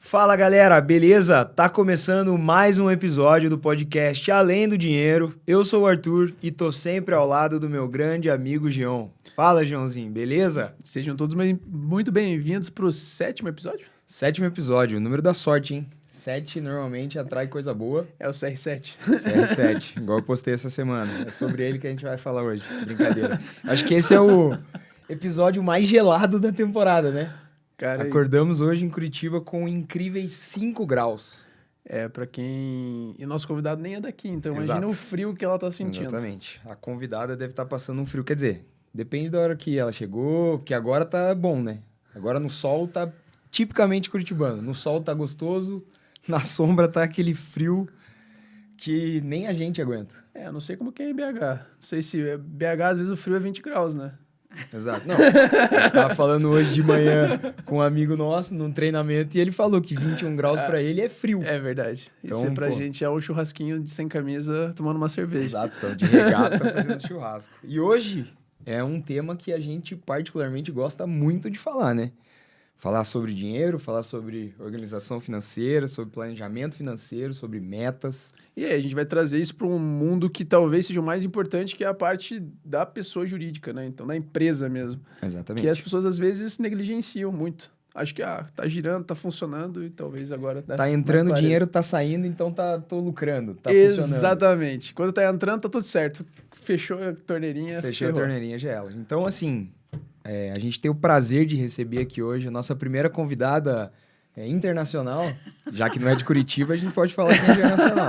Fala galera, beleza? Tá começando mais um episódio do podcast Além do Dinheiro. Eu sou o Arthur e tô sempre ao lado do meu grande amigo Gion. Fala, Giãozinho, beleza? Sejam todos muito bem-vindos pro 7º episódio. 7º episódio, número da sorte, hein? 7 normalmente atrai coisa boa. É o CR7. CR7, igual eu postei essa semana. É sobre ele que a gente vai falar hoje. Brincadeira. Acho que esse é o episódio mais gelado da temporada, né? Cara, Acordamos hoje em Curitiba com incríveis 5 graus. pra quem... E nosso convidado nem é daqui, então Exato. imagina o frio que ela tá sentindo. Exatamente. A convidada deve estar passando um frio. Quer dizer, depende da hora que ela chegou, porque agora tá bom, né? Agora no sol tá tipicamente curitibano. No sol tá gostoso, na sombra tá aquele frio que nem a gente aguenta. Eu não sei como que é em BH. Não sei se... BH, às vezes, o frio é 20 graus, né? Exato. Não, a gente tava falando hoje de manhã com um amigo nosso num treinamento e ele falou que 21 graus pra ele é frio. É verdade. Então, Isso pra pô. gente é o churrasquinho de sem camisa tomando uma cerveja. Exato, então, de regata fazendo churrasco. E hoje é um tema que a gente particularmente gosta muito de falar, né? Falar sobre dinheiro, falar sobre organização financeira, sobre planejamento financeiro, sobre metas. E aí, a gente vai trazer isso para um mundo que talvez seja o mais importante, que é a parte da pessoa jurídica, né? Então, da empresa mesmo. Exatamente. Que as pessoas, às vezes, negligenciam muito. Acho que, tá girando, tá funcionando e talvez agora... Tá entrando dinheiro, tá saindo, então tô lucrando, tá funcionando. Exatamente. Quando tá entrando, tá tudo certo. Fechou a torneirinha, Fechou ferrou. a torneirinha, já ela. Então, assim, a gente tem o prazer de receber aqui hoje a nossa primeira convidada internacional. Já que não é de Curitiba, a gente pode falar que é internacional.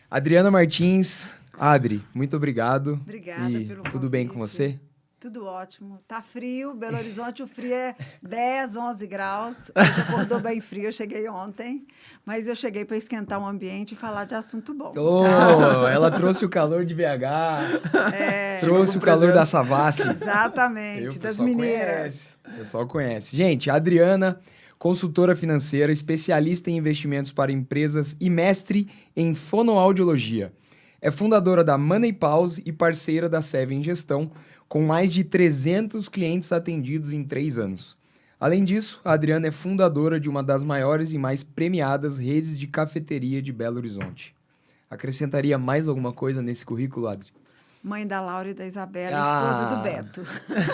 Adriana Martins. Adri, muito obrigado. Obrigada pelo convite. Tudo bem com você? Tudo ótimo. Tá frio, Belo Horizonte o frio é 10, 11 graus. Hoje acordou bem frio, eu cheguei ontem. Mas eu cheguei para esquentar o ambiente e falar de assunto bom. Oh, ela trouxe o calor de BH, trouxe o calor da Savassi. Exatamente, das mineiras. O pessoal conhece. Gente, a Adriana, consultora financeira, especialista em investimentos para empresas e mestre em fonoaudiologia. É fundadora da Money Pause e parceira da Seven Gestão, com mais de 300 clientes atendidos em 3 anos. Além disso, a Adriana é fundadora de uma das maiores e mais premiadas redes de cafeteria de Belo Horizonte. Acrescentaria mais alguma coisa nesse currículo, Adri? Mãe da Laura e da Isabela, esposa do Beto.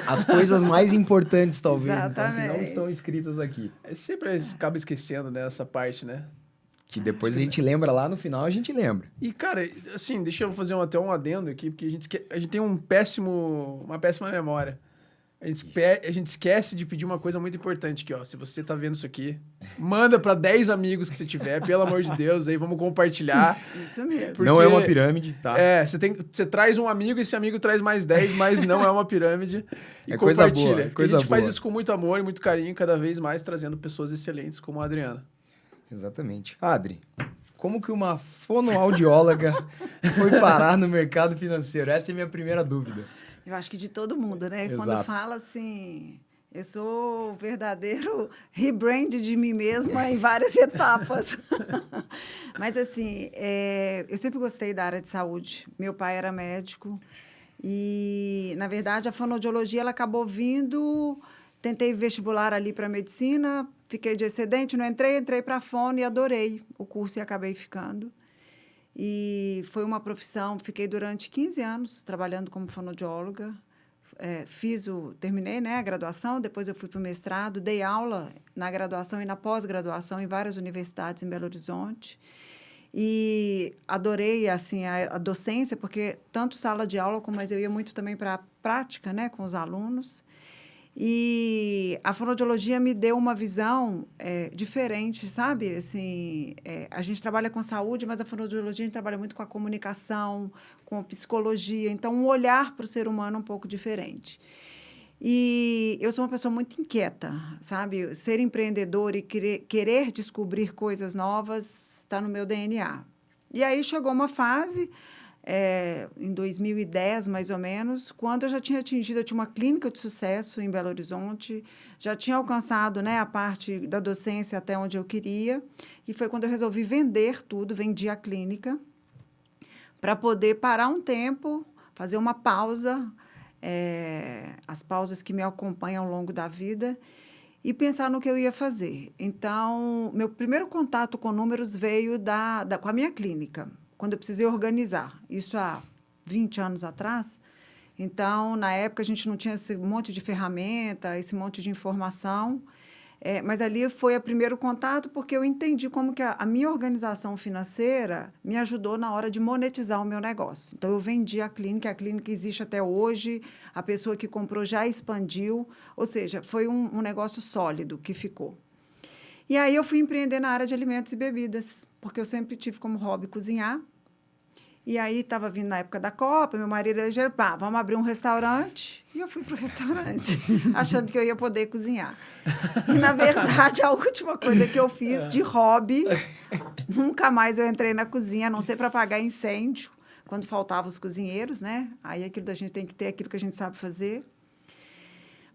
As coisas mais importantes, talvez, então, que não Exatamente. estão escritas aqui. Sempre acaba esquecendo, né, essa parte, né? Que depois a gente lembra lá no final, a gente lembra. E, cara, assim, deixa eu fazer até um adendo aqui, porque a gente tem uma péssima memória. A gente esquece de pedir uma coisa muito importante aqui, ó. Se você tá vendo isso aqui, manda pra 10 amigos que você tiver, pelo amor de Deus, aí vamos compartilhar. Isso mesmo. Não é uma pirâmide, tá? Você traz um amigo, esse amigo traz mais 10, mas não é uma pirâmide. E É coisa compartilha. boa, coisa a gente faz boa. isso com muito amor e muito carinho, cada vez mais trazendo pessoas excelentes como a Adriana. Exatamente. Adri, como que uma fonoaudióloga foi parar no mercado financeiro? Essa é a minha primeira dúvida. Eu acho que de todo mundo, né? Exato. Quando fala assim, eu sou o verdadeiro rebrand de mim mesma em várias etapas. Mas, assim, eu sempre gostei da área de saúde. Meu pai era médico e, na verdade, a fonoaudiologia ela acabou vindo... Tentei vestibular ali para medicina, fiquei de excedente, não entrei para a fono e adorei o curso e acabei ficando. E foi uma profissão, fiquei durante 15 anos trabalhando como fonoaudióloga. Terminei, né, a graduação, depois eu fui para o mestrado, dei aula na graduação e na pós-graduação em várias universidades em Belo Horizonte. E adorei assim, a docência, porque tanto sala de aula, mas eu ia muito também para a prática, né, com os alunos. E a fonoaudiologia me deu uma visão diferente, sabe? Assim, a gente trabalha com saúde, mas a fonoaudiologia a gente trabalha muito com a comunicação, com a psicologia. Então, um olhar para o ser humano um pouco diferente. E eu sou uma pessoa muito inquieta, sabe? Ser empreendedor e querer descobrir coisas novas está no meu DNA. E aí chegou uma fase... em 2010, mais ou menos, quando eu já tinha atingido, eu tinha uma clínica de sucesso em Belo Horizonte, já tinha alcançado, né, a parte da docência até onde eu queria, e foi quando eu resolvi vender tudo, vendi a clínica, para poder parar um tempo, fazer uma pausa, as pausas que me acompanham ao longo da vida, e pensar no que eu ia fazer. Então, meu primeiro contato com números veio com a minha clínica, quando eu precisei organizar. Isso há 20 anos atrás. Então, na época, a gente não tinha esse monte de ferramenta, esse monte de informação. Mas ali foi o primeiro contato, porque eu entendi como que a minha organização financeira me ajudou na hora de monetizar o meu negócio. Então, eu vendi a clínica existe até hoje, a pessoa que comprou já expandiu, ou seja, foi um negócio sólido que ficou. E aí eu fui empreender na área de alimentos e bebidas, porque eu sempre tive como hobby cozinhar. E aí estava vindo na época da Copa, meu marido era engenheiro, vamos abrir um restaurante. E eu fui para o restaurante, achando que eu ia poder cozinhar. E, na verdade, a última coisa que eu fiz de hobby, nunca mais eu entrei na cozinha, a não ser para apagar incêndio, quando faltavam os cozinheiros, né? Aí aquilo da gente tem que ter aquilo que a gente sabe fazer.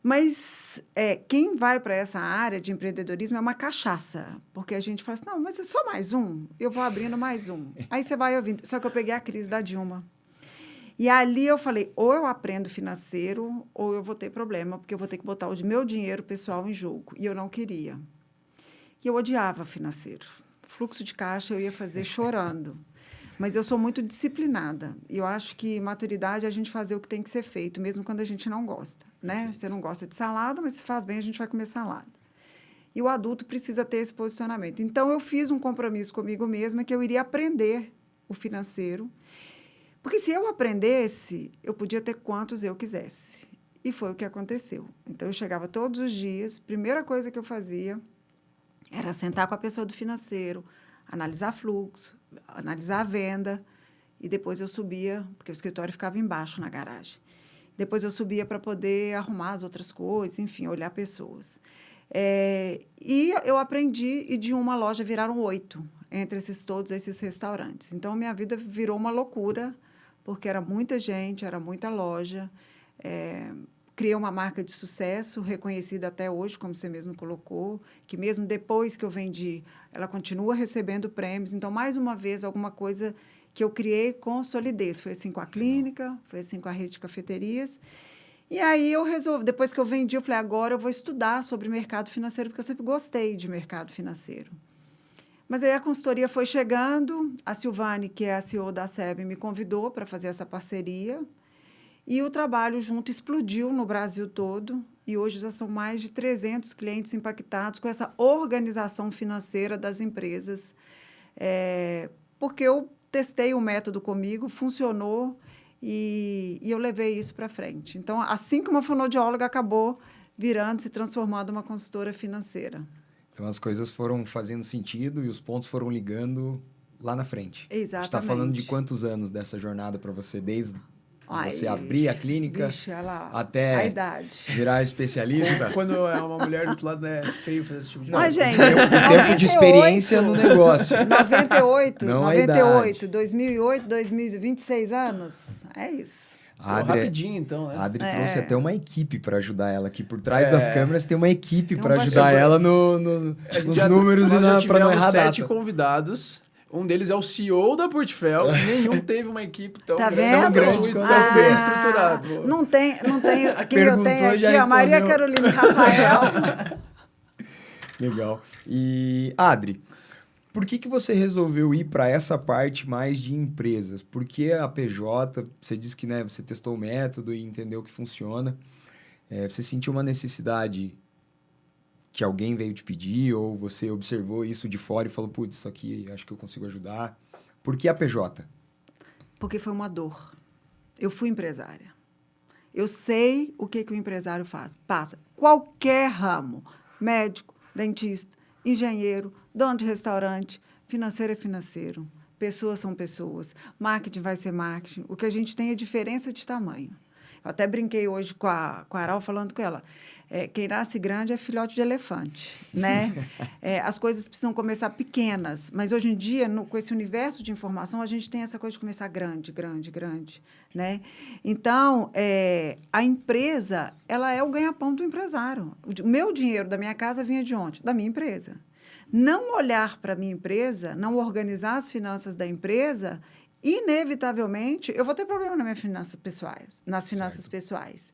Mas quem vai para essa área de empreendedorismo é uma cachaça, porque a gente fala assim, não, mas é só mais um, eu vou abrindo mais um. Aí você vai ouvindo. Só que eu peguei a crise da Dilma. E ali eu falei, ou eu aprendo financeiro, ou eu vou ter problema, porque eu vou ter que botar o meu dinheiro pessoal em jogo. E eu não queria. E eu odiava financeiro. Fluxo de caixa eu ia fazer chorando. Mas eu sou muito disciplinada. E eu acho que maturidade é a gente fazer o que tem que ser feito, mesmo quando a gente não gosta, né? Você não gosta de salada, mas se faz bem, a gente vai comer salada. E o adulto precisa ter esse posicionamento. Então, eu fiz um compromisso comigo mesma que eu iria aprender o financeiro. Porque se eu aprendesse, eu podia ter quantos eu quisesse. E foi o que aconteceu. Então, eu chegava todos os dias, primeira coisa que eu fazia era sentar com a pessoa do financeiro, analisar fluxo, analisar a venda, e depois eu subia, porque o escritório ficava embaixo na garagem. Depois eu subia para poder arrumar as outras coisas, enfim, olhar pessoas. E eu aprendi, e de uma loja viraram 8, entre todos esses restaurantes. Então, minha vida virou uma loucura, porque era muita gente, era muita loja. Criei uma marca de sucesso, reconhecida até hoje, como você mesmo colocou, que mesmo depois que eu vendi, ela continua recebendo prêmios. Então, mais uma vez, alguma coisa que eu criei com solidez. Foi assim com a clínica, foi assim com a rede de cafeterias. E aí eu resolvi, depois que eu vendi, eu falei, agora eu vou estudar sobre mercado financeiro, porque eu sempre gostei de mercado financeiro. Mas aí a consultoria foi chegando, a Silvane, que é a CEO da SEB, me convidou para fazer essa parceria. E o trabalho junto explodiu no Brasil todo, e hoje já são mais de 300 clientes impactados com essa organização financeira das empresas, porque eu testei o método comigo, funcionou, e eu levei isso para frente. Então, assim que uma fonoaudióloga acabou virando, se transformando numa consultora financeira. Então, as coisas foram fazendo sentido e os pontos foram ligando lá na frente. Exatamente. A gente está falando de quantos anos dessa jornada para você, desde você abrir a clínica até a idade. Virar especialista? Quando é uma mulher do outro lado, é feio fazer esse tipo de coisa. Mas, gente, o tempo de experiência no negócio. 98, 2008, 2026 anos. É isso. Rapidinho, então, né? A Adri trouxe até uma equipe para ajudar ela aqui. Por trás das câmeras tem uma equipe para ajudar ela nos números e para não errar 7 convidados. Um deles é o CEO da Portfel. Nenhum teve uma equipe tão grande e tão bem estruturada. Não tem. Aqui eu tenho aqui a Maria Carolina e Rafael. Legal. E, Adri, por que você resolveu ir para essa parte mais de empresas? Por que a PJ? Você disse que você testou o método e entendeu que funciona. Você sentiu uma necessidade que alguém veio te pedir, ou você observou isso de fora e falou, putz, isso aqui acho que eu consigo ajudar. Por que a PJ? Porque foi uma dor. Eu fui empresária. Eu sei o que o empresário passa. Qualquer ramo, médico, dentista, engenheiro, dono de restaurante, financeiro é financeiro, pessoas são pessoas, marketing vai ser marketing. O que a gente tem é diferença de tamanho. Eu até brinquei hoje com a Aral, falando com ela. Quem nasce grande é filhote de elefante, né? As coisas precisam começar pequenas, mas hoje em dia, com esse universo de informação, a gente tem essa coisa de começar grande, né? Então, a empresa, ela é o ganha-pão do empresário. O meu dinheiro da minha casa vinha de onde? Da minha empresa. Não olhar para a minha empresa, não organizar as finanças da empresa, inevitavelmente, eu vou ter problema nas finanças pessoais.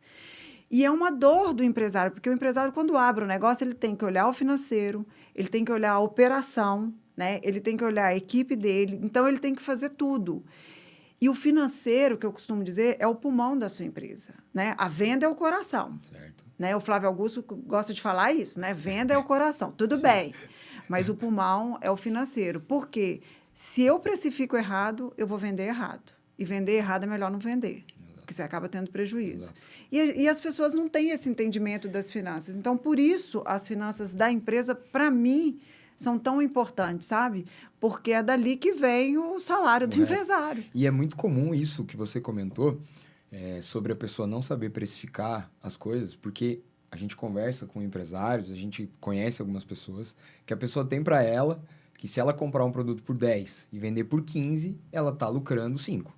E é uma dor do empresário, porque o empresário, quando abre o negócio, ele tem que olhar o financeiro, ele tem que olhar a operação, né? Ele tem que olhar a equipe dele, então ele tem que fazer tudo. E o financeiro, que eu costumo dizer, é o pulmão da sua empresa, né? A venda é o coração. Certo. Né? O Flávio Augusto gosta de falar isso, né? Venda é o coração, tudo bem. Mas o pulmão é o financeiro. Por quê? Se eu precifico errado, eu vou vender errado. E vender errado é melhor não vender, porque você acaba tendo prejuízo. E as pessoas não têm esse entendimento das finanças. Então, por isso, as finanças da empresa, para mim, são tão importantes, sabe? Porque é dali que vem o salário do empresário. E é muito comum isso que você comentou, sobre a pessoa não saber precificar as coisas, porque a gente conversa com empresários, a gente conhece algumas pessoas, que a pessoa tem para ela que se ela comprar um produto por 10 e vender por 15, ela está lucrando 5.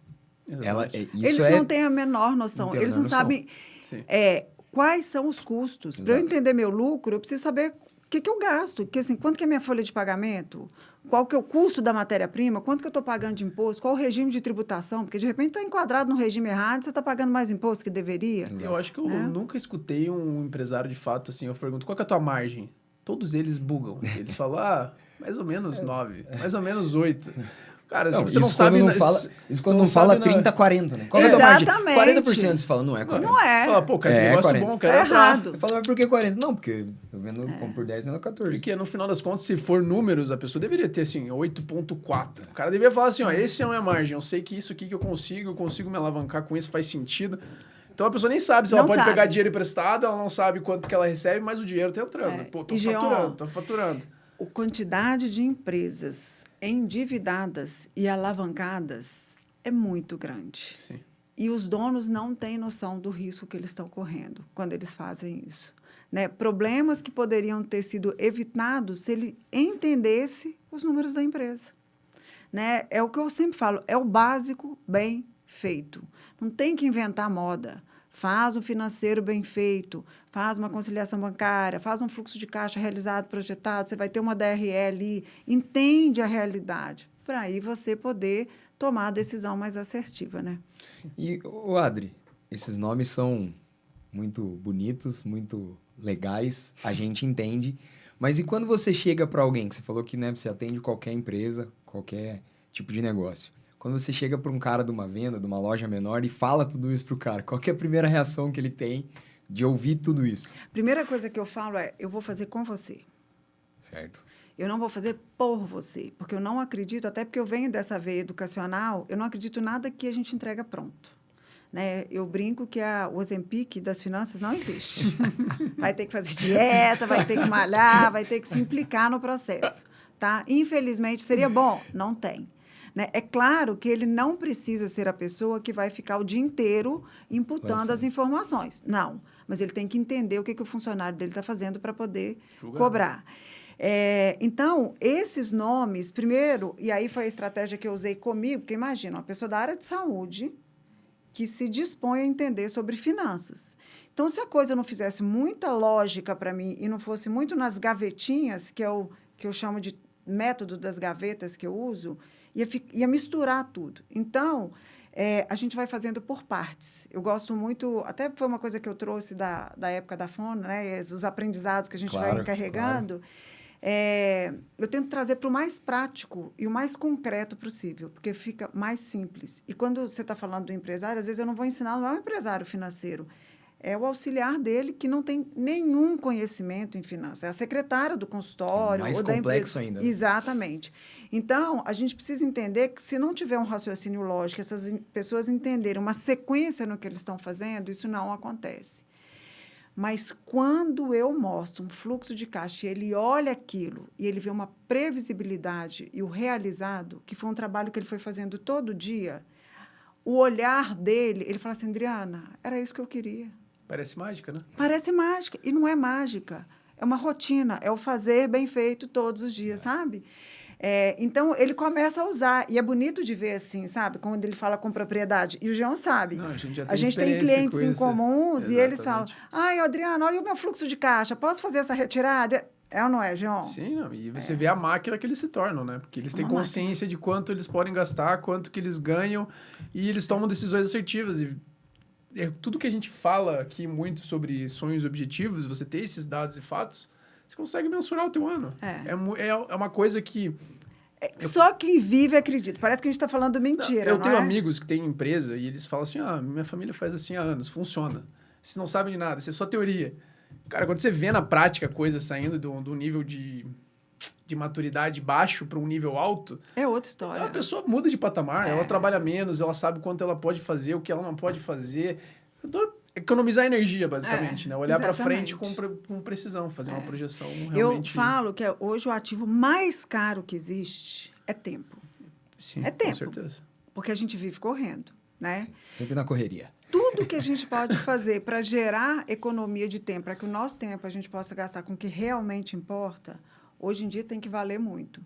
Eles não têm a menor noção. Eles não sabem quais são os custos. Para eu entender meu lucro, eu preciso saber o que eu gasto. Porque, assim, quanto que é a minha folha de pagamento? Qual que é o custo da matéria-prima? Quanto que eu estou pagando de imposto? Qual o regime de tributação? Porque, de repente, está enquadrado no regime errado, você está pagando mais imposto que deveria. Exato. Eu acho que eu nunca escutei um empresário, de fato, assim, eu pergunto, qual que é a tua margem? Todos eles bugam. Assim, eles falam, mais ou menos 9, mais ou menos 8. Cara, não, se você não sabe... Isso quando não fala 30, 40, né? Qual é a margem? 40% você fala, não é 40. Não é. Fala, pô, cara, que negócio 40. bom, quero É entrar. errado. Eu falo, mas por que 40? Não, porque eu vendo compro por 10 e não 14. Porque, no final das contas, se for números, a pessoa deveria ter, assim, 8,4. O cara deveria falar assim, ó, esse é a minha margem, eu sei que isso aqui que eu consigo me alavancar com isso, faz sentido. Então, a pessoa nem sabe se ela pode pegar dinheiro emprestado, ela não sabe quanto que ela recebe, mas o dinheiro tá entrando. Pô, tô faturando. A quantidade de empresas endividadas e alavancadas é muito grande. Sim. E os donos não têm noção do risco que eles estão correndo quando eles fazem isso. Né? Problemas que poderiam ter sido evitados se ele entendesse os números da empresa. Né? É o que eu sempre falo, é o básico bem feito. Não tem que inventar moda. Faz um financeiro bem feito, faz uma conciliação bancária, faz um fluxo de caixa realizado, projetado, você vai ter uma DRE ali, entende a realidade, para aí você poder tomar a decisão mais assertiva, né? E, Adri, esses nomes são muito bonitos, muito legais, a gente entende, mas e quando você chega para alguém, que você falou que, né, você atende qualquer empresa, qualquer tipo de negócio, quando você chega para um cara de uma venda, de uma loja menor e fala tudo isso pro cara, qual que é a primeira reação que ele tem de ouvir tudo isso? Primeira coisa que eu falo é, eu vou fazer com você. Certo. Eu não vou fazer por você, porque eu não acredito, até porque eu venho dessa veia educacional, eu não acredito em nada que a gente entrega pronto. Né? Eu brinco que o Ozempic das finanças não existe. Vai ter que fazer dieta, vai ter que malhar, vai ter que se implicar no processo. Tá? Infelizmente, seria bom? Não tem. Né? É claro que ele não precisa ser a pessoa que vai ficar o dia inteiro imputando as informações. Não, mas ele tem que entender o que o funcionário dele está fazendo para poder cobrar. Então, esses nomes, primeiro, e aí foi a estratégia que eu usei comigo, porque imagina, uma pessoa da área de saúde que se dispõe a entender sobre finanças. Então, se a coisa não fizesse muita lógica para mim e não fosse muito nas gavetinhas, que eu chamo de método das gavetas que eu uso, ia misturar tudo. Então, a gente vai fazendo por partes. Eu gosto muito, até foi uma coisa que eu trouxe da época da Fono, né? Os aprendizados que a gente vai carregando. Claro. Eu tento trazer para o mais prático e o mais concreto possível, porque fica mais simples. E quando você está falando do empresário, às vezes eu não vou ensinar, não é um empresário financeiro, é o auxiliar dele que não tem nenhum conhecimento em finanças. É a secretária do consultório. Mais ou da complexo empresa. ainda. Né? Exatamente. Então, a gente precisa entender que se não tiver um raciocínio lógico, essas pessoas entenderem uma sequência no que eles estão fazendo, isso não acontece. Mas quando eu mostro um fluxo de caixa e ele olha aquilo e ele vê uma previsibilidade e o realizado, que foi um trabalho que ele foi fazendo todo dia, o olhar dele, ele fala assim, Adriana, era isso que eu queria. Parece mágica, né? Parece mágica. E não é mágica. É uma rotina. É o fazer bem feito todos os dias, sabe? Então, ele começa a usar. E é bonito de ver assim, sabe? Quando ele fala com propriedade. E o João sabe. Não, a gente tem clientes em comuns. Exatamente. E eles falam, Adriana, olha o meu fluxo de caixa. Posso fazer essa retirada? É ou não é, João? Sim, não. E você vê a máquina que eles se tornam, né? Porque eles têm consciência de quanto eles podem gastar, quanto que eles ganham. E eles tomam decisões assertivas. E tudo que a gente fala aqui muito sobre sonhos e objetivos, você ter esses dados e fatos, você consegue mensurar o teu ano. É uma coisa que... Só quem vive acredita. Parece que a gente está falando mentira, Eu tenho é? amigos que têm empresa e eles falam assim, minha família faz assim há anos, funciona. Vocês não sabem de nada, isso é só teoria. Cara, quando você vê na prática a coisa saindo do nível de maturidade baixo para um nível alto, É outra história. a pessoa muda de patamar, ela trabalha menos, ela sabe quanto ela pode fazer, o que ela não pode fazer. Economizar energia, basicamente, né? Olhar para frente com precisão, fazer uma projeção realmente... Eu falo que hoje o ativo mais caro que existe é tempo. Sim, é tempo. com certeza. Porque a gente vive correndo, né? Sempre na correria. Tudo que a gente pode fazer para gerar economia de tempo, para que o nosso tempo a gente possa gastar com o que realmente importa, hoje em dia tem que valer muito.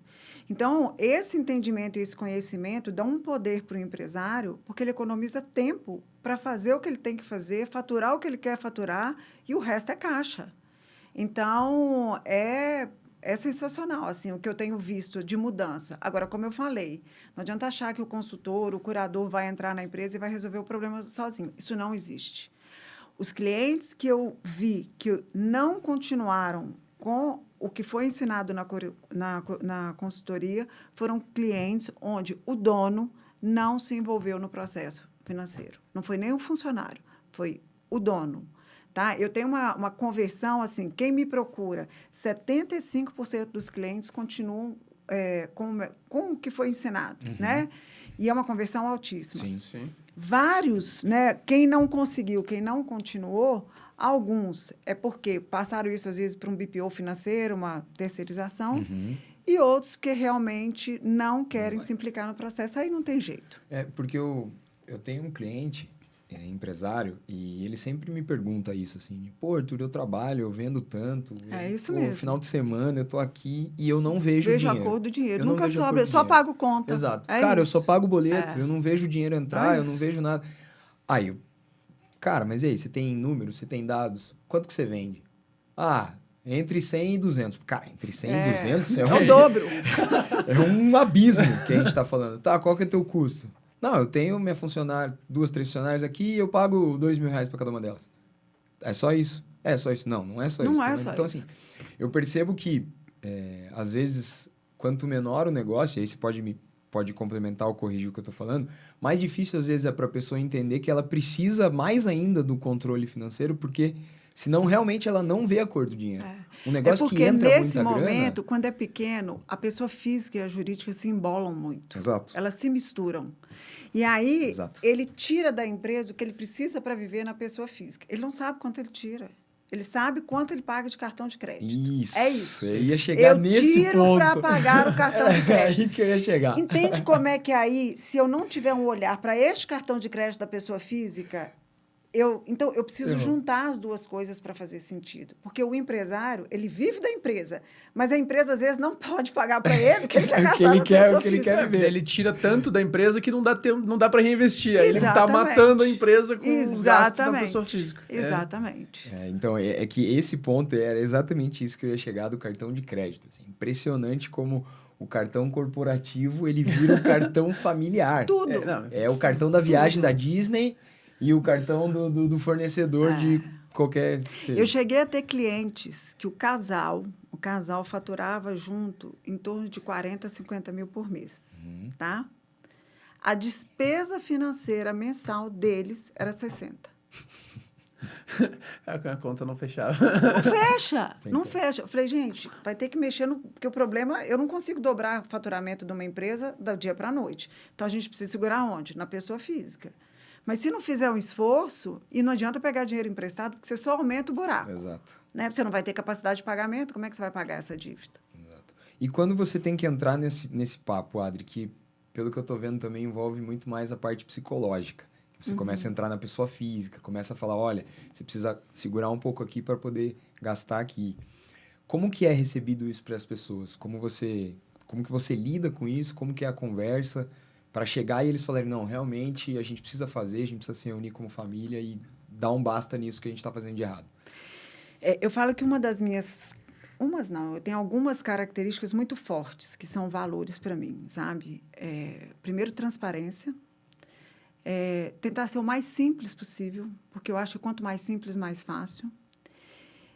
Então, esse entendimento e esse conhecimento dá um poder para o empresário, porque ele economiza tempo para fazer o que ele tem que fazer, faturar o que ele quer faturar, e o resto é caixa. Então, é sensacional, assim, o que eu tenho visto de mudança. Agora, como eu falei, não adianta achar que o consultor, o curador vai entrar na empresa e vai resolver o problema sozinho. Isso não existe. Os clientes que eu vi que não continuaram com o que foi ensinado na consultoria foram clientes onde o dono não se envolveu no processo financeiro. Não foi nem o funcionário, foi o dono. Tá? Eu tenho uma conversão, assim, quem me procura, 75% dos clientes continuam com o que foi ensinado, né? E é uma conversão altíssima. Sim. Sim. Vários, né? Quem não conseguiu, quem não continuou, alguns é porque passaram isso, às vezes, para um BPO financeiro, uma terceirização, e outros que realmente não querem se implicar no processo. Aí não tem jeito. Porque eu tenho um cliente, empresário, e ele sempre me pergunta isso, assim, pô, Arthur, eu trabalho, eu vendo tanto. É isso pô, mesmo. Final de semana eu tô aqui e eu não vejo Vejo dinheiro. a cor do dinheiro. Eu não Nunca vejo a cor sobra, do eu só dinheiro. pago conta. Exato. É Cara, eu isso. só pago o boleto, eu não vejo o dinheiro entrar, eu não isso. vejo nada. Aí, cara, mas e aí, você tem números, você tem dados? Quanto que você vende? Entre 100 e 200. Cara, entre 100 e 200 É o dobro. é um abismo que a gente tá falando. Tá, qual que é o teu custo? Não, eu tenho minha funcionária, 2, 3 funcionárias aqui e eu pago R$2.000 para cada uma delas. É só isso? É só isso? Não é só isso. Não é Tá só então, isso. assim, eu percebo que, às vezes, quanto menor o negócio, e aí você pode complementar ou corrigir o que eu estou falando, mais difícil, às vezes, é para a pessoa entender que ela precisa mais ainda do controle financeiro, porque senão, realmente, ela não vê a cor do dinheiro. Um negócio que entra nesse muita momento, grana... quando é pequeno, a pessoa física e a jurídica se embolam muito. Exato. Elas se misturam. E aí, Exato. ele tira da empresa o que ele precisa para viver na pessoa física. Ele não sabe quanto ele tira. Ele sabe quanto ele paga de cartão de crédito. Isso. É isso. Eu ia chegar nesse ponto. Eu tiro para pagar o cartão de crédito. É aí que eu ia chegar. Entende como é que aí, se eu não tiver um olhar para este cartão de crédito da pessoa física, então eu preciso juntar as duas coisas para fazer sentido. Porque o empresário, ele vive da empresa, mas a empresa, às vezes, não pode pagar para ele o que ele quer gastar na pessoa física. Ele tira tanto da empresa que não dá para reinvestir. Aí ele está Exatamente. matando a empresa com os gastos da pessoa física. Exatamente. Então, é que esse ponto era exatamente isso que eu ia chegar do cartão de crédito. Assim. Impressionante como o cartão corporativo, ele vira um cartão familiar. Tudo. É o cartão da viagem da Disney e o cartão do fornecedor de qualquer... Eu cheguei a ter clientes que o casal faturava junto em torno de 40, 50 mil por mês, tá? A despesa financeira mensal deles era 60. A conta não fechava. Não fecha. Eu falei, gente, vai ter que mexer porque o problema, eu não consigo dobrar o faturamento de uma empresa do dia para a noite. Então, a gente precisa segurar onde? Na pessoa física. Mas se não fizer um esforço, e não adianta pegar dinheiro emprestado, porque você só aumenta o buraco. Exato. Né? Você não vai ter capacidade de pagamento, como é que você vai pagar essa dívida? Exato. E quando você tem que entrar nesse papo, Adri, que pelo que eu tô vendo também envolve muito mais a parte psicológica. Você começa a entrar na pessoa física, começa a falar, olha, você precisa segurar um pouco aqui para poder gastar aqui. Como que é recebido isso para as pessoas? Como que você lida com isso? Como que é a conversa para chegar e eles falarem, não, realmente a gente precisa fazer, a gente precisa se reunir como família e dar um basta nisso que a gente está fazendo de errado? Eu falo que eu tenho algumas características muito fortes que são valores para mim, sabe? Primeiro, transparência. tentar ser o mais simples possível, porque eu acho que quanto mais simples, mais fácil.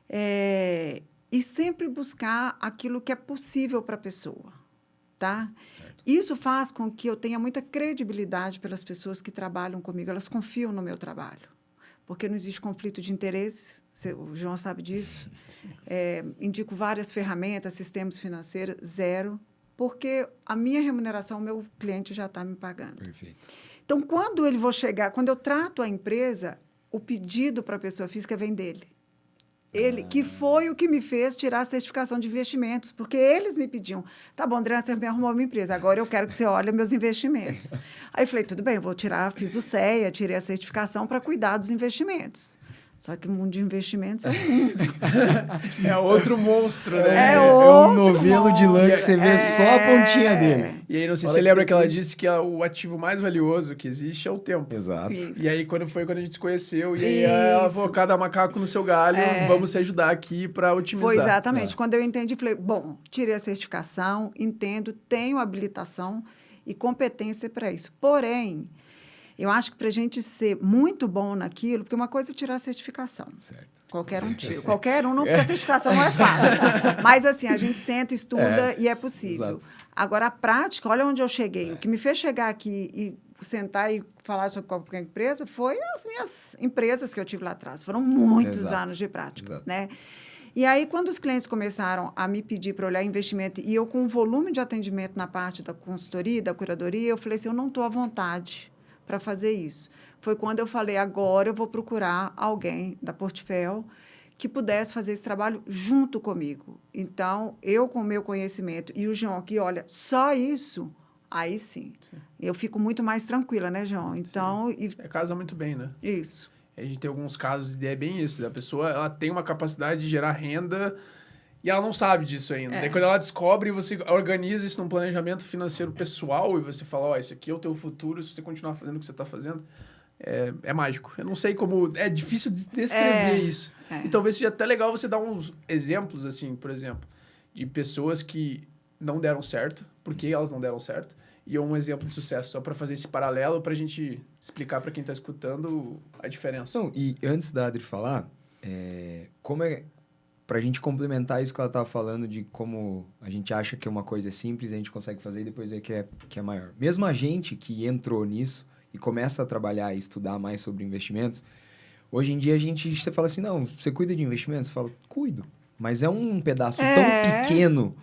E sempre buscar aquilo que é possível para a pessoa, tá? Certo. Isso faz com que eu tenha muita credibilidade pelas pessoas que trabalham comigo, elas confiam no meu trabalho, porque não existe conflito de interesse, o João sabe disso. Indico várias ferramentas, sistemas financeiros, zero, porque a minha remuneração, o meu cliente já está me pagando. Perfeito. Então, quando eu trato a empresa, o pedido para a pessoa física vem dele. Ele, que foi o que me fez tirar a certificação de investimentos, porque eles me pediam, tá bom, Adriana, você me arrumou uma empresa, agora eu quero que você olhe meus investimentos. Aí eu falei, tudo bem, eu vou tirar, fiz o CEA, tirei a certificação para cuidar dos investimentos. Só que o mundo de investimentos é um mundo. É outro monstro, né? É um outro novelo de lã que você vê só a pontinha dele. E aí, não sei se Fala você lembra que que ela disse que o ativo mais valioso que existe é o tempo. Exato. Isso. E aí, quando a gente se conheceu, e aí ela falou, cada macaco no seu galho, vamos se ajudar aqui para otimizar. Foi exatamente. Quando eu entendi, falei, bom, tirei a certificação, entendo, tenho habilitação e competência para isso. Porém, eu acho que para a gente ser muito bom naquilo, porque uma coisa é tirar a certificação. Certo. Qualquer um tira. Qualquer um, não, porque a certificação não é fácil. Mas, assim, a gente senta, estuda e é possível. Exato. Agora, a prática, olha onde eu cheguei. O que me fez chegar aqui e sentar e falar sobre qualquer empresa foi as minhas empresas que eu tive lá atrás. Foram muitos anos de prática, né? E aí, quando os clientes começaram a me pedir para olhar investimento, e eu com um volume de atendimento na parte da consultoria, da curadoria, eu falei assim, eu não estou à vontade para fazer isso. Foi quando eu falei, agora eu vou procurar alguém da Portfel que pudesse fazer esse trabalho junto comigo. Então, eu com o meu conhecimento e o João que olha, só isso, aí sim. Eu fico muito mais tranquila, né, João? Então... casa muito bem, né? Isso. A gente tem alguns casos e é bem isso. A pessoa ela tem uma capacidade de gerar renda e ela não sabe disso ainda. Daí, quando ela descobre, você organiza isso num planejamento financeiro pessoal e você fala, ó, esse aqui é o teu futuro, se você continuar fazendo o que você está fazendo, é mágico. Eu não sei como... É difícil de descrever isso. E talvez seja até legal você dar uns exemplos, assim, por exemplo, de pessoas que não deram certo, porque elas não deram certo, e um exemplo de sucesso, só para fazer esse paralelo, para a gente explicar para quem está escutando a diferença. Não, e antes da Adri falar, pra gente complementar isso que ela tava falando de como a gente acha que uma coisa é simples, a gente consegue fazer e depois vê que é maior. Mesmo a gente que entrou nisso e começa a trabalhar e estudar mais sobre investimentos, hoje em dia você fala assim, não, você cuida de investimentos? Você fala, cuido, mas é um pedaço tão pequeno.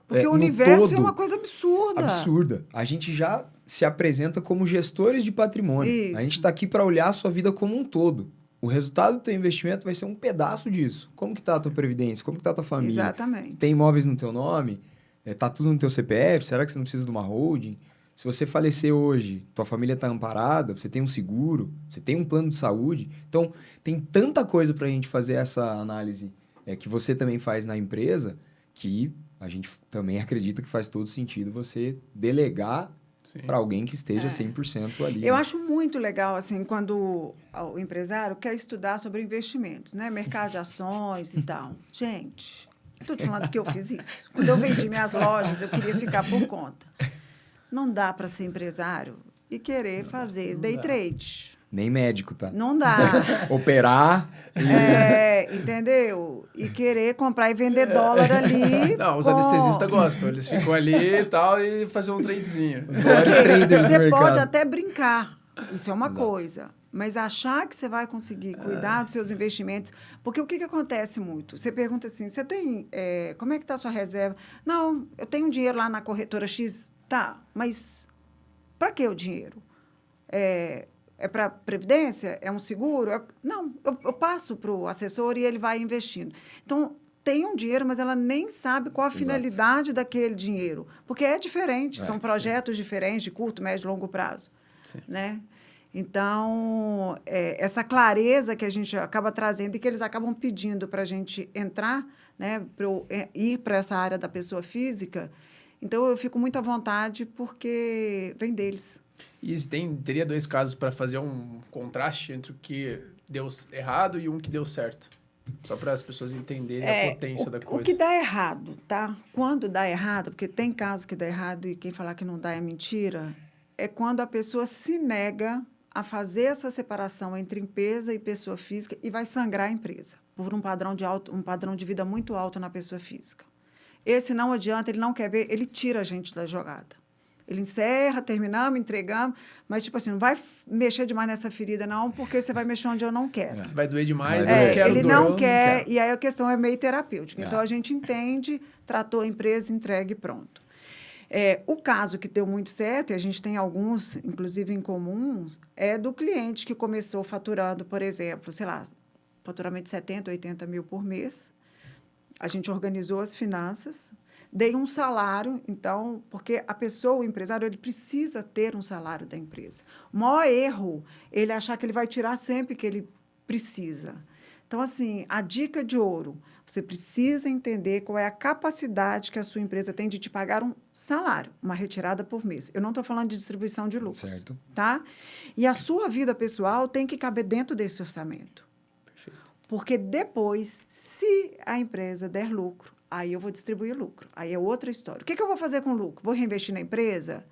Porque o universo todo, é uma coisa absurda. Absurda. A gente já se apresenta como gestores de patrimônio. Isso. A gente está aqui para olhar a sua vida como um todo. O resultado do teu investimento vai ser um pedaço disso. Como que tá a tua previdência? Como que tá a tua família? Exatamente. Tem imóveis no teu nome? Tá tudo no teu CPF? Será que você não precisa de uma holding? Se você falecer hoje, tua família está amparada, você tem um seguro, você tem um plano de saúde. Então, tem tanta coisa para a gente fazer essa análise que você também faz na empresa, que a gente também acredita que faz todo sentido você delegar para alguém que esteja 100% ali. Eu acho muito legal, assim, quando o empresário quer estudar sobre investimentos, né? Mercado de ações e tal. Gente, estou te falando que eu fiz isso. Quando eu vendi minhas lojas, eu queria ficar por conta. Não dá para ser empresário e querer fazer day trade. Nem médico, tá? Não dá. Operar. Entendeu? E querer comprar e vender dólar ali. Não, os anestesistas gostam. Eles ficam ali e tal e fazer um tradezinho. Você pode até brincar. Isso é uma coisa. Mas achar que você vai conseguir cuidar dos seus investimentos... Porque o que acontece muito? Você pergunta assim, você tem... como é que está a sua reserva? Não, eu tenho dinheiro lá na corretora X. Tá, mas para que o dinheiro? É para previdência? É um seguro? Não, eu passo para o assessor e ele vai investindo. Então, tem um dinheiro, mas ela nem sabe qual a finalidade daquele dinheiro. Porque é diferente, são projetos diferentes, de curto, médio e longo prazo. Né? Então, essa clareza que a gente acaba trazendo e que eles acabam pedindo para a gente entrar, né, para ir para essa área da pessoa física... Então, eu fico muito à vontade porque vem deles. E teria 2 casos para fazer um contraste entre o que deu errado e um que deu certo? Só para as pessoas entenderem a potência da coisa. O que dá errado, tá? Quando dá errado, porque tem casos que dá errado e quem falar que não dá é mentira, é quando a pessoa se nega a fazer essa separação entre empresa e pessoa física e vai sangrar a empresa por um padrão de vida muito alto na pessoa física. Esse não adianta, ele não quer ver, ele tira a gente da jogada. Ele encerra, terminamos, entregamos, mas, tipo assim, não vai mexer demais nessa ferida, não, porque você vai mexer onde eu não quero. Vai doer demais, eu não quero ele doer, não quer, e aí a questão é meio terapêutica. É. Então, a gente entende, tratou a empresa, entregue e pronto. O caso que deu muito certo, e a gente tem alguns, inclusive, em comuns, é do cliente que começou faturando, por exemplo, sei lá, faturamento de 70, 80 mil por mês. A gente organizou as finanças, dei um salário, então, porque a pessoa, o empresário, ele precisa ter um salário da empresa. O maior erro, ele achar que ele vai tirar sempre que ele precisa. Então, assim, a dica de ouro, você precisa entender qual é a capacidade que a sua empresa tem de te pagar um salário, uma retirada por mês. Eu não estou falando de distribuição de lucros, Certo. tá? E a sua vida pessoal tem que caber dentro desse orçamento. Perfeito. Porque depois, se a empresa der lucro, aí eu vou distribuir lucro. Aí é outra história. O que eu vou fazer com o lucro? Vou reinvestir na empresa?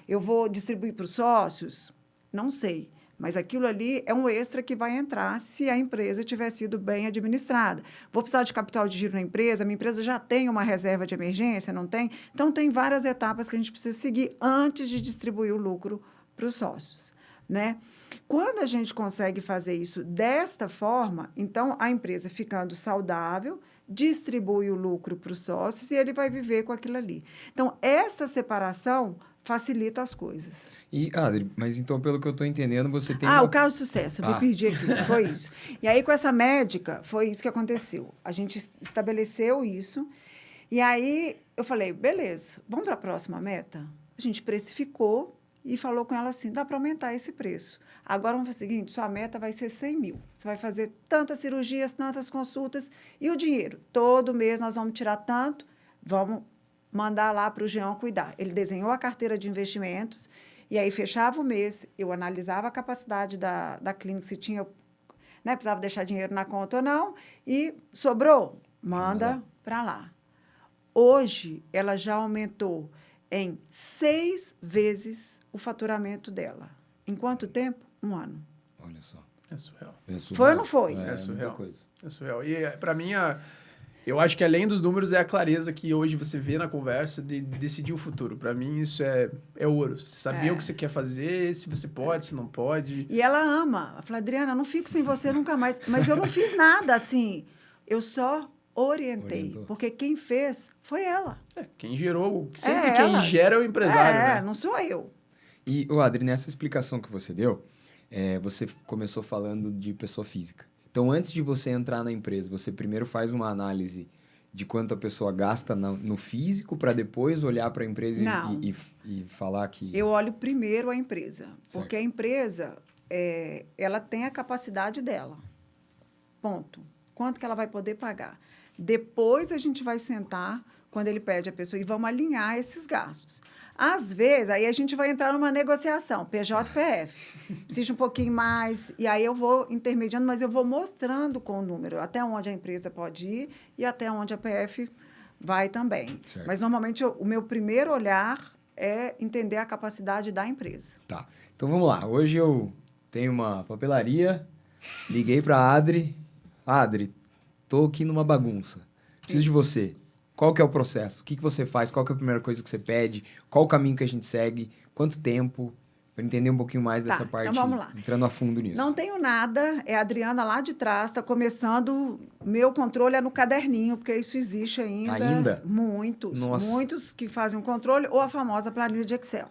Eu vou distribuir para os sócios? Não sei. Mas aquilo ali é um extra que vai entrar se a empresa tiver sido bem administrada. Vou precisar de capital de giro na empresa? Minha empresa já tem uma reserva de emergência? Não tem? Então, tem várias etapas que a gente precisa seguir antes de distribuir o lucro para os sócios, né? Quando a gente consegue fazer isso desta forma, então, a empresa ficando saudável, distribui o lucro para os sócios e ele vai viver com aquilo ali. Então, essa separação facilita as coisas. E, Adri, mas então, pelo que eu estou entendendo, você tem... O caso de sucesso, eu me perdi aqui, foi isso. E aí, com essa médica, foi isso que aconteceu. A gente estabeleceu isso, e aí eu falei, beleza, vamos para a próxima meta? A gente precificou e falou com ela assim, dá para aumentar esse preço. Agora, vamos fazer o seguinte, sua meta vai ser 100 mil. Você vai fazer tantas cirurgias, tantas consultas, e o dinheiro? Todo mês nós vamos tirar tanto, vamos mandar lá para o Jean cuidar. Ele desenhou a carteira de investimentos, e aí fechava o mês, eu analisava a capacidade da clínica, se tinha, né, precisava deixar dinheiro na conta ou não, e sobrou, manda para lá. Hoje, ela já aumentou em 6 vezes o faturamento dela. Em quanto tempo? 1 ano. Olha só. É surreal. É surreal. Foi ou não foi? É surreal. muita coisa. É surreal. E, para mim, eu acho que além dos números é a clareza que hoje você vê na conversa de decidir o futuro. Para mim, isso é ouro. Você saber o que você quer fazer, se você pode, se não pode. E ela ama. Ela fala, Adriana, eu não fico sem você nunca mais. Mas eu não fiz nada assim. Eu só orientei. Orientou. Porque quem fez foi ela. Quem gerou... Sempre É quem ela. gera é o empresário, né? Não sou eu. E, Adri, nessa explicação que você deu, você começou falando de pessoa física. Então, antes de você entrar na empresa, você primeiro faz uma análise de quanto a pessoa gasta no físico para depois olhar para a empresa e falar que... Eu olho primeiro a empresa. Certo. Porque a empresa, ela tem a capacidade dela. Ponto. Quanto que ela vai poder pagar? Depois a gente vai sentar, quando ele pede a pessoa, e vamos alinhar esses gastos. Às vezes, aí a gente vai entrar numa negociação, PJ e PF. Precisa um pouquinho mais, e aí eu vou intermediando, mas eu vou mostrando com o número até onde a empresa pode ir e até onde a PF vai também. Certo. Mas, normalmente, o meu primeiro olhar é entender a capacidade da empresa. Tá. Então, vamos lá. Hoje eu tenho uma papelaria, liguei para a Adri. Adri, tô aqui numa bagunça. Preciso de você. Qual que é o processo? O que você faz? Qual que é a primeira coisa que você pede? Qual o caminho que a gente segue? Quanto tempo? Para entender um pouquinho mais dessa parte, então vamos lá. entrando a fundo nisso. Não tenho nada, é a Adriana lá de trás, está começando, meu controle é no caderninho, porque isso existe ainda. Ainda? Muitos, Nossa. muitos que fazem o controle, ou a famosa planilha de Excel.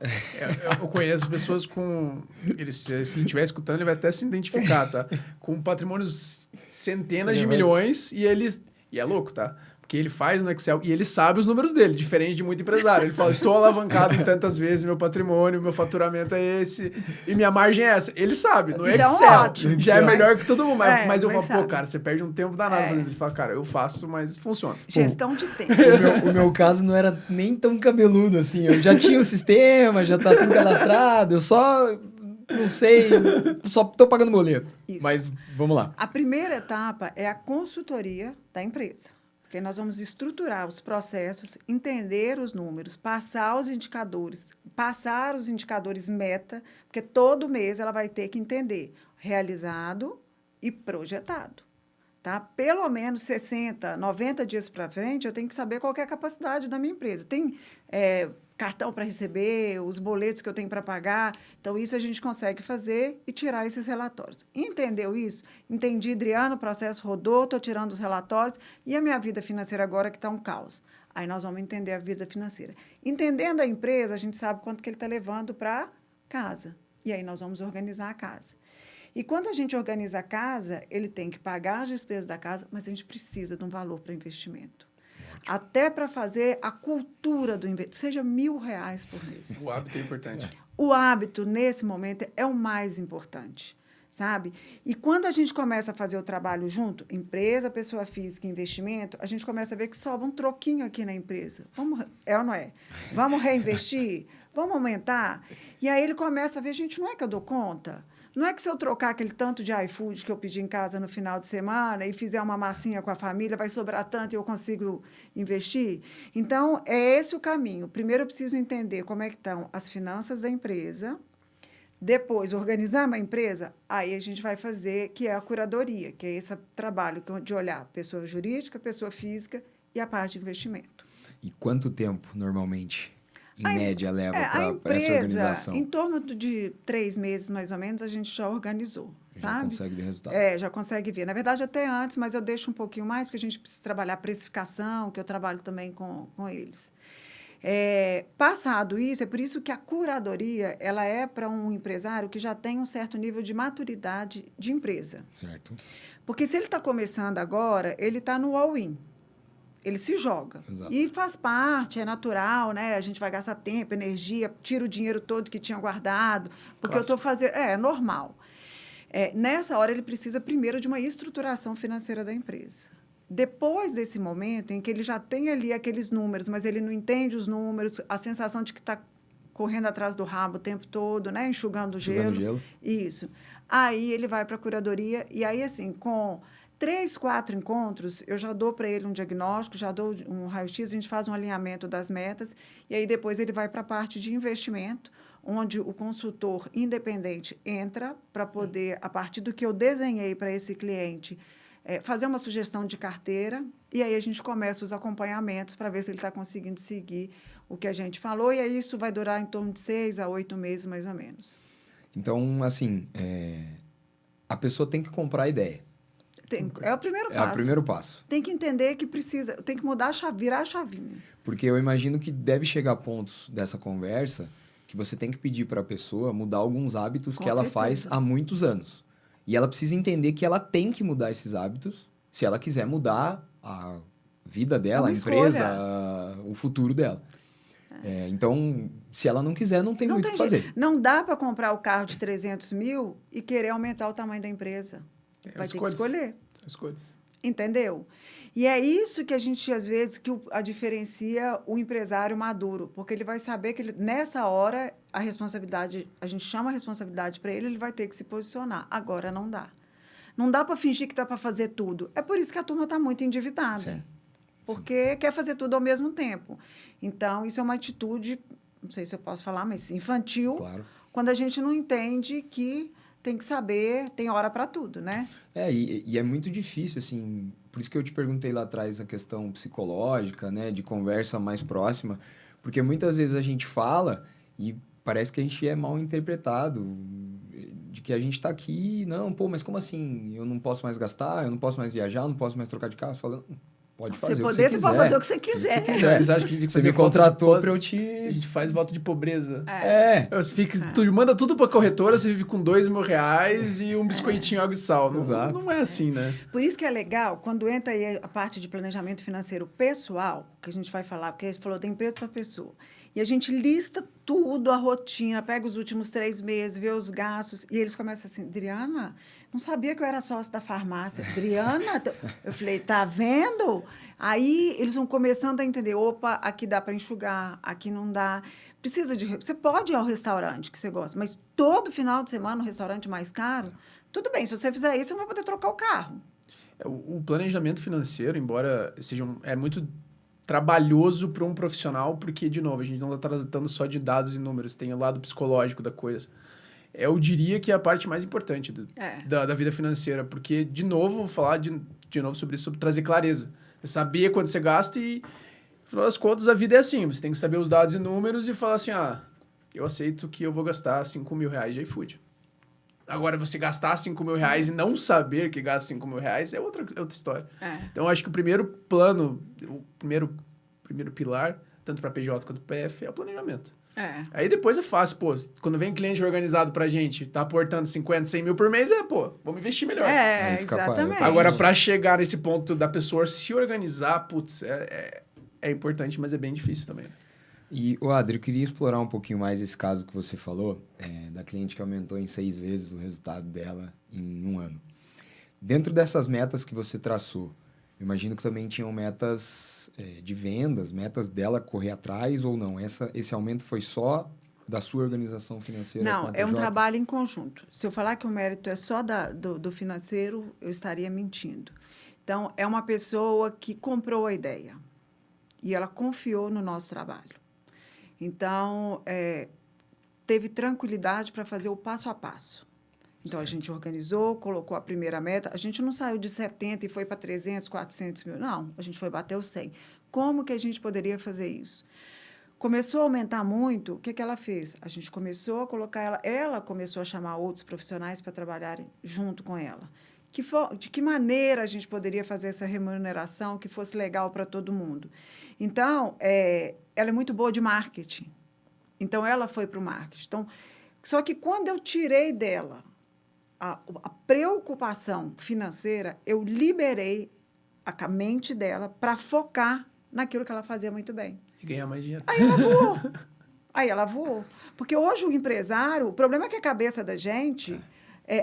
Eu conheço pessoas com... Se ele estiver escutando, ele vai até se identificar, tá? Com patrimônios centenas de milhões e eles... E é louco, tá? Porque ele faz no Excel e ele sabe os números dele, diferente de muito empresário. Ele fala, estou alavancado em tantas vezes, meu patrimônio, meu faturamento é esse e minha margem é essa. Ele sabe, no Então, Excel. ótimo. Já é melhor que todo mundo. Mas eu falo, sabe. cara, você perde um tempo danado fazendo isso. Ele fala, cara, eu faço, mas funciona. Gestão de tempo. O meu caso não era nem tão cabeludo assim. Eu já tinha o sistema, já tá tudo cadastrado. Eu só não sei, só tô pagando boleto. Isso. Mas vamos lá. A primeira etapa é a consultoria da empresa. Porque nós vamos estruturar os processos, entender os números, passar os indicadores passar os indicadores meta, porque todo mês ela vai ter que entender realizado e projetado. Tá? Pelo menos 60, 90 dias para frente, eu tenho que saber qual que é a capacidade da minha empresa. Tem cartão para receber, os boletos que eu tenho para pagar. Então, isso a gente consegue fazer e tirar esses relatórios. Entendeu isso? Entendi, Adriano, o processo rodou, estou tirando os relatórios. E a minha vida financeira agora que está um caos. Aí nós vamos entender a vida financeira. Entendendo a empresa, a gente sabe quanto que ele está levando para casa. E aí nós vamos organizar a casa. E quando a gente organiza a casa, ele tem que pagar as despesas da casa, mas a gente precisa de um valor para investimento. Até para fazer a cultura do investimento, seja R$1.000 por mês. O hábito é importante. O hábito, nesse momento, é o mais importante, sabe? E quando a gente começa a fazer o trabalho junto, empresa, pessoa física, investimento, a gente começa a ver que sobra um troquinho aqui na empresa. É ou não é? Vamos reinvestir? Vamos aumentar? E aí ele começa a ver, gente, não é que eu dou conta? Não é que se eu trocar aquele tanto de iFood que eu pedi em casa no final de semana e fizer uma massinha com a família, vai sobrar tanto e eu consigo investir? Então, é esse o caminho. Primeiro, eu preciso entender como é que estão as finanças da empresa. Depois, organizar uma empresa, aí a gente vai fazer, que é a curadoria, que é esse trabalho de olhar pessoa jurídica, pessoa física e a parte de investimento. E quanto tempo, normalmente, em média, leva para essa organização? Em torno de 3 meses, mais ou menos, a gente já organizou, sabe? Já consegue ver resultado. Já consegue ver. Na verdade, até antes, mas eu deixo um pouquinho mais, porque a gente precisa trabalhar precificação, que eu trabalho também com eles. Passado isso, é por isso que a curadoria ela é para um empresário que já tem um certo nível de maturidade de empresa. Certo. Porque se ele está começando agora, ele está no all-in. Ele se joga. Exato. E faz parte, é natural, né? A gente vai gastar tempo, energia, tira o dinheiro todo que tinha guardado, porque eu estou fazendo... É normal. Nessa hora, ele precisa primeiro de uma estruturação financeira da empresa. Depois desse momento em que ele já tem ali aqueles números, mas ele não entende os números, a sensação de que está correndo atrás do rabo o tempo todo, né? Enxugando o gelo. Isso. Aí ele vai para a curadoria e aí, assim, com 3, 4 encontros, eu já dou para ele um diagnóstico, já dou um raio-x, a gente faz um alinhamento das metas, e aí depois ele vai para a parte de investimento, onde o consultor independente entra para poder, a partir do que eu desenhei para esse cliente, fazer uma sugestão de carteira, e aí a gente começa os acompanhamentos para ver se ele está conseguindo seguir o que a gente falou, e aí isso vai durar em torno de 6 a 8 meses, mais ou menos. Então, assim, a pessoa tem que comprar a ideia. É o primeiro passo. É o primeiro passo. Tem que entender que precisa, tem que mudar a chave, virar a chavinha. Porque eu imagino que deve chegar a pontos dessa conversa que você tem que pedir para a pessoa mudar alguns hábitos que ela faz há muitos anos. E ela precisa entender que ela tem que mudar esses hábitos se ela quiser mudar a vida dela, a empresa, o futuro dela. Então, se ela não quiser, não tem muito o que fazer. Não dá para comprar o carro de 300 mil e querer aumentar o tamanho da empresa. Vai ter que escolher. São escolhas. Entendeu? E é isso que a gente, às vezes, diferencia o empresário maduro, porque ele vai saber que nessa hora a responsabilidade, a gente chama a responsabilidade para ele, ele vai ter que se posicionar. Agora não dá. Não dá para fingir que dá para fazer tudo. É por isso que a turma está muito endividada. Sim. Porque quer fazer tudo ao mesmo tempo. Então, isso é uma atitude, não sei se eu posso falar, mas infantil, claro, quando a gente não entende que tem que saber, tem hora para tudo, né? E é muito difícil, assim, por isso que eu te perguntei lá atrás a questão psicológica, né, de conversa mais próxima, porque muitas vezes a gente fala e parece que a gente é mal interpretado, de que a gente está aqui, não, pô, mas como assim? Eu não posso mais gastar, eu não posso mais viajar, eu não posso mais trocar de carro, você fala, pode fazer o que você quiser. Você pode fazer o que você quiser. Eles acham que você me contratou para eu te... A gente faz voto de pobreza. Tu manda tudo para corretora, você vive com R$2.000 e um biscoitinho, água e sal. Exato. Não é assim, né? Por isso que é legal, quando entra aí a parte de planejamento financeiro pessoal, que a gente vai falar, porque a gente falou da empresa para pessoa, e a gente lista tudo, a rotina, pega os últimos 3 meses, vê os gastos, e eles começam assim, Adriana, não sabia que eu era sócio da farmácia. Adriana, eu falei, tá vendo? Aí eles vão começando a entender, opa, aqui dá para enxugar, aqui não dá. Você pode ir ao restaurante que você gosta, mas todo final de semana um restaurante mais caro, tudo bem, se você fizer isso, você não vai poder trocar o carro. O planejamento financeiro, embora seja trabalhoso para um profissional, porque, de novo, a gente não está tratando só de dados e números, tem o lado psicológico da coisa. Eu diria que é a parte mais importante da vida financeira, porque, de novo, vou falar de novo sobre isso, sobre trazer clareza. Você saber quanto você gasta e, no final das contas, a vida é assim. Você tem que saber os dados e números e falar assim, eu aceito que eu vou gastar R$5.000 de iFood. Agora, você gastar R$5.000 e não saber que gasta R$5.000 é outra história. Então, eu acho que o primeiro plano, o primeiro pilar, tanto para PJ quanto para PF, é o planejamento. Aí depois é fácil, pô. Quando vem cliente organizado pra gente, tá aportando 50, 100 mil por mês, vamos investir melhor. Exatamente. Agora, pra chegar nesse ponto da pessoa se organizar, putz, é importante, mas é bem difícil também. E, Adri, eu queria explorar um pouquinho mais esse caso que você falou, da cliente que aumentou em 6 vezes o resultado dela em 1 ano. Dentro dessas metas que você traçou, eu imagino que também tinham metas de vendas, metas dela correr atrás ou não? Esse aumento foi só da sua organização financeira? Não, é um trabalho em conjunto. Se eu falar que o mérito é só do financeiro, eu estaria mentindo. Então, é uma pessoa que comprou a ideia e ela confiou no nosso trabalho. Então, teve tranquilidade para fazer o passo a passo. Então, a gente organizou, colocou a primeira meta. A gente não saiu de 70 e foi para 300, 400 mil. Não, a gente foi bater os 100. Como que a gente poderia fazer isso? Começou a aumentar muito, o que ela fez? A gente começou a colocar ela começou a chamar outros profissionais para trabalharem junto com ela. De que maneira a gente poderia fazer essa remuneração que fosse legal para todo mundo? Então, ela é muito boa de marketing. Então, ela foi para o marketing. Então, só que quando eu tirei dela a preocupação financeira, eu liberei a mente dela para focar naquilo que ela fazia muito bem. E ganhar mais dinheiro. Aí ela voou. Porque hoje o empresário, o problema é que a cabeça da gente,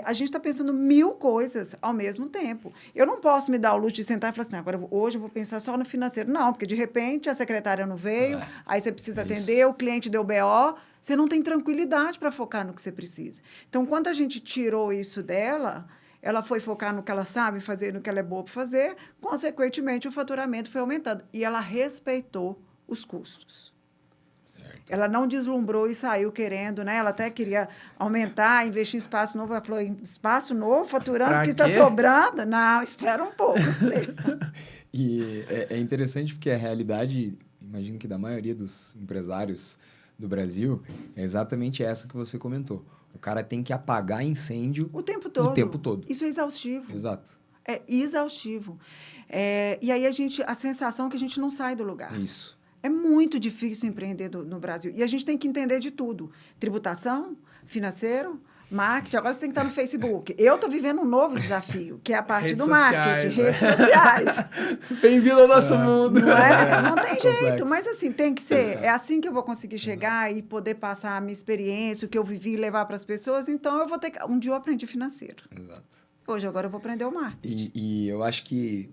a gente está pensando 1000 coisas ao mesmo tempo. Eu não posso me dar o luxo de sentar e falar assim, agora hoje eu vou pensar só no financeiro. Não, porque de repente a secretária não veio, aí você precisa atender, o cliente deu BO, você não tem tranquilidade para focar no que você precisa. Então, quando a gente tirou isso dela, ela foi focar no que ela sabe fazer, no que ela é boa para fazer, consequentemente o faturamento foi aumentando. E ela respeitou os custos. Certo. Ela não deslumbrou e saiu querendo, né? Ela até queria aumentar, investir em espaço novo. Ela falou, espaço novo, faturando, o que está sobrando? Não, espera um pouco. E é interessante porque a realidade, imagino que da maioria dos empresários do Brasil, é exatamente essa que você comentou. O cara tem que apagar incêndio o tempo todo. Isso é exaustivo. Exato. É exaustivo. E aí a sensação é que a gente não sai do lugar. Isso. É muito difícil empreender no Brasil. E a gente tem que entender de tudo. Tributação, financeiro, marketing. Agora você tem que estar no Facebook. Eu estou vivendo um novo desafio, que é a parte do marketing, redes sociais. Bem-vindo ao nosso mundo. Não tem jeito, mas assim, tem que ser. É assim que eu vou conseguir chegar e poder passar a minha experiência, o que eu vivi e levar para as pessoas. Então, eu vou ter que... Um dia eu aprendi financeiro. Exato. Hoje, agora eu vou aprender o marketing. E eu acho que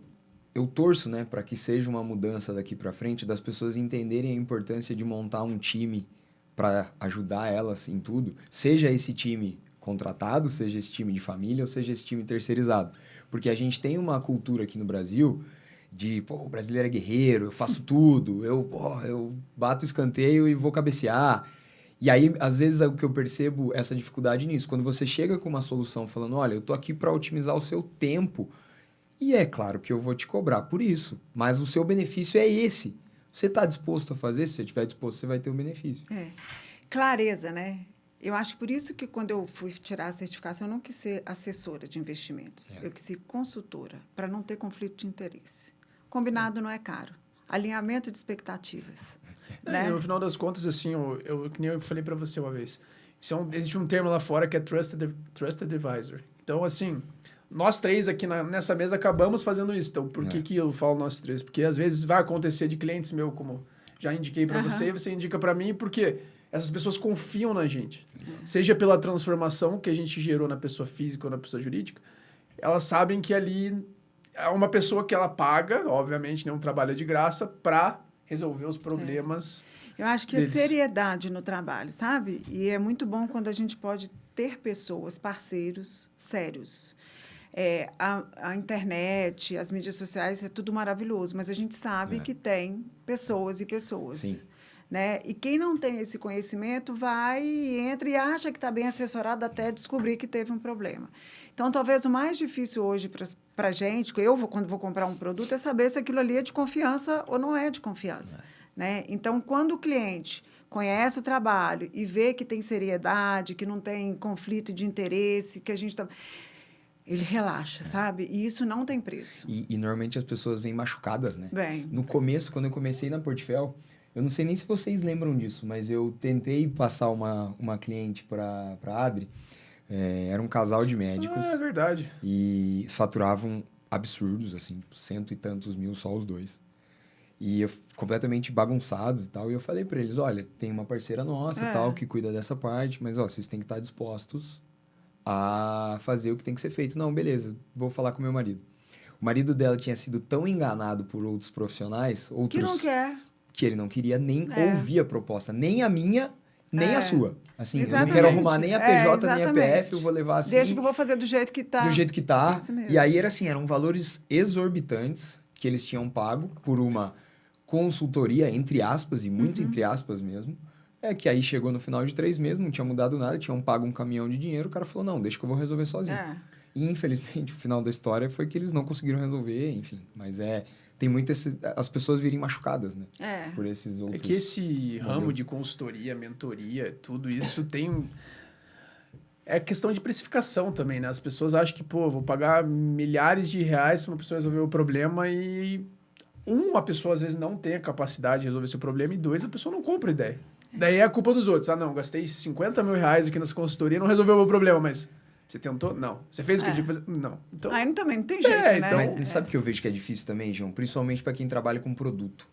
eu torço, né, para que seja uma mudança daqui para frente, das pessoas entenderem a importância de montar um time para ajudar elas em tudo, seja esse time contratado, seja esse time de família ou seja esse time terceirizado. Porque a gente tem uma cultura aqui no Brasil de, o brasileiro é guerreiro, eu faço tudo, eu bato o escanteio e vou cabecear. E aí, às vezes, é o que eu percebo essa dificuldade nisso. Quando você chega com uma solução falando, olha, eu tô aqui para otimizar o seu tempo e é claro que eu vou te cobrar por isso, mas o seu benefício é esse. Você está disposto a fazer? Se você estiver disposto, você vai ter um benefício. Clareza, né? Eu acho por isso que quando eu fui tirar a certificação, eu não quis ser assessora de investimentos. Eu quis ser consultora, para não ter conflito de interesse. Combinado não é caro. Alinhamento de expectativas. Né? No final das contas, assim, que nem eu falei para você uma vez, existe um termo lá fora que é Trusted Advisor. Então, assim, nós três aqui nessa mesa acabamos fazendo isso. Então, por que eu falo nós três? Porque às vezes vai acontecer de clientes meus, como já indiquei para você indica para mim, porque essas pessoas confiam na gente. Seja pela transformação que a gente gerou na pessoa física ou na pessoa jurídica, elas sabem que ali é uma pessoa que ela paga, obviamente, não trabalha de graça, para resolver os problemas. Eu acho que deles. É seriedade no trabalho, sabe? E é muito bom quando a gente pode ter pessoas, parceiros sérios. A internet, as mídias sociais, é tudo maravilhoso, mas a gente sabe que tem pessoas e pessoas. Sim. Né? E quem não tem esse conhecimento vai, entra e acha que está bem assessorado até descobrir que teve um problema. Então, talvez o mais difícil hoje para a gente, quando vou comprar um produto, é saber se aquilo ali é de confiança ou não é de confiança. Né? Então, quando o cliente conhece o trabalho e vê que tem seriedade, que não tem conflito de interesse, que a gente está... Ele relaxa, sabe? E isso não tem preço. E normalmente as pessoas vêm machucadas, né? Bem. No começo, quando eu comecei na Portfel, eu não sei nem se vocês lembram disso, mas eu tentei passar uma cliente para a Adri. Era um casal de médicos. É verdade. E faturavam absurdos, assim, 100 e tantos mil só os dois. E eu completamente bagunçados e tal. E eu falei para eles, olha, tem uma parceira nossa e tal, que cuida dessa parte, mas, ó, vocês têm que estar dispostos a fazer o que tem que ser feito. Não, beleza, vou falar com meu marido. O marido dela tinha sido tão enganado por outros profissionais, Que não quer. que ele não queria nem ouvir a proposta, nem a minha, nem a sua. Assim, Exatamente. eu não quero arrumar nem a PJ, nem a exatamente. PF, eu vou levar assim... Deixa que eu vou fazer do jeito que tá. Do jeito que tá. Isso mesmo. E aí era assim, eram valores exorbitantes que eles tinham pago por uma consultoria, entre aspas, e muito entre aspas mesmo. Que aí chegou no final de 3 meses, não tinha mudado nada, tinham pago um caminhão de dinheiro, o cara falou, não, deixa que eu vou resolver sozinho. E infelizmente o final da história foi que eles não conseguiram resolver, enfim. Mas tem muito as pessoas virem machucadas, né? Por esses outros... É que esse ramo de consultoria, mentoria, tudo isso tem... É questão de precificação também, né? As pessoas acham que, vou pagar milhares de reais para uma pessoa resolver o problema e... a pessoa às vezes não tem a capacidade de resolver seu problema e 2, a pessoa não compra ideia. Daí é a culpa dos outros. Não, gastei 50 mil reais aqui nessa consultoria e não resolveu o meu problema, mas você tentou? Não. Você fez o que eu tinha que fazer? Não. Então... Aí também não tem jeito, né? Então... Mas sabe o que eu vejo que é difícil também, João? Principalmente para quem trabalha com produto.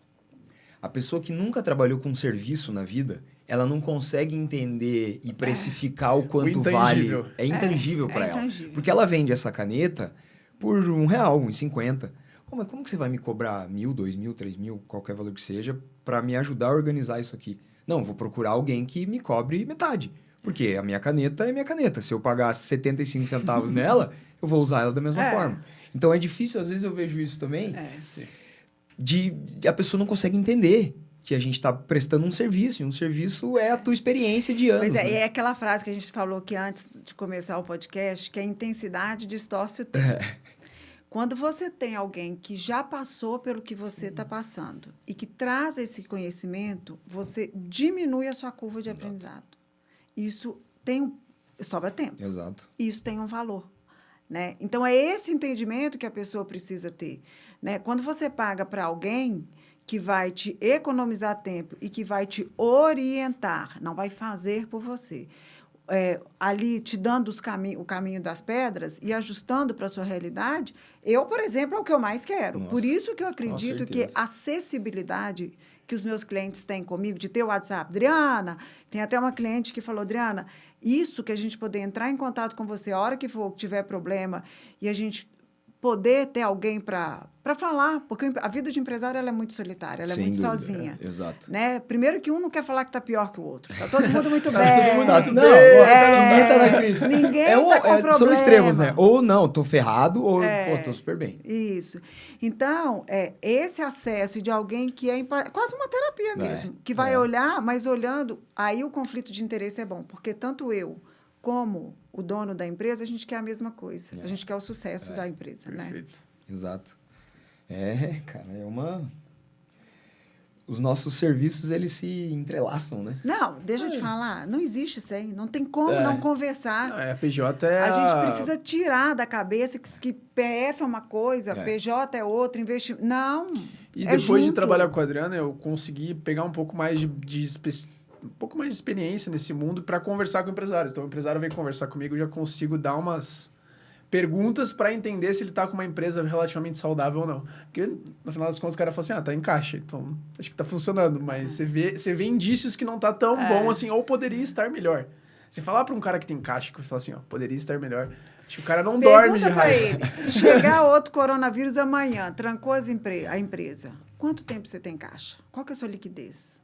A pessoa que nunca trabalhou com serviço na vida, ela não consegue entender e precificar o quanto vale. É intangível para ela. Porque ela vende essa caneta por R$1, R$1,50. Mas como que você vai me cobrar 1.000, 2.000, 3.000, qualquer valor que seja, para me ajudar a organizar isso aqui? Não, vou procurar alguém que me cobre metade. Porque a minha caneta é minha caneta. Se eu pagar 75 centavos nela, eu vou usar ela da mesma forma. Então é difícil, às vezes eu vejo isso também, de a pessoa não consegue entender que a gente está prestando um serviço. E um serviço é a tua experiência de anos. Pois né? é aquela frase que a gente falou aqui antes de começar o podcast, que a intensidade distorce o tempo. Quando você tem alguém que já passou pelo que você está passando e que traz esse conhecimento, você diminui a sua curva de aprendizado. Isso sobra tempo. Exato. Isso tem um valor. Né? Então, é esse entendimento que a pessoa precisa ter. Né? Quando você paga para alguém que vai te economizar tempo e que vai te orientar, não vai fazer por você, ali te dando o caminho das pedras e ajustando para a sua realidade, eu, por exemplo, é o que eu mais quero. Por isso que eu acredito que a acessibilidade que os meus clientes têm comigo, de ter o WhatsApp, Adriana, tem até uma cliente que falou, Adriana, isso que a gente poder entrar em contato com você a hora que for, que tiver problema, e a gente poder ter alguém para falar, porque a vida de empresário ela é muito solitária, ela é muito sozinha. Exato. Né? Primeiro que um não quer falar que está pior que o outro. Está todo mundo muito bem. Ninguém está na crise. Ninguém está com problema. São extremos, né? Ou não, tô ferrado, ou tô super bem. Isso. Então, esse acesso de alguém que é quase uma terapia mesmo, que vai olhar, mas olhando, aí o conflito de interesse é bom, porque tanto eu como o dono da empresa, a gente quer a mesma coisa. A gente quer o sucesso da empresa, Perfeito. né? Exato. Cara, os nossos serviços, eles se entrelaçam, né? Não, deixa eu te falar, não existe sem, não tem como não conversar. A PJ é A gente precisa tirar da cabeça que PF é uma coisa, PJ é outra, investimento... Não, E depois de trabalhar com a Adriana, eu consegui pegar um pouco mais de experiência nesse mundo para conversar com empresários. Então, o empresário vem conversar comigo, eu já consigo dar umas perguntas para entender se ele está com uma empresa relativamente saudável ou não. Porque, no final das contas, o cara fala assim, tá em caixa, então acho que tá funcionando. Mas você vê indícios que não tá tão bom assim, ou poderia estar melhor. Você falar para um cara que tem caixa, que você fala assim, poderia estar melhor. Acho que o cara não dorme de raiva. Ele, se chegar outro coronavírus amanhã, trancou a empresa, quanto tempo você tem caixa? Qual que é a sua liquidez?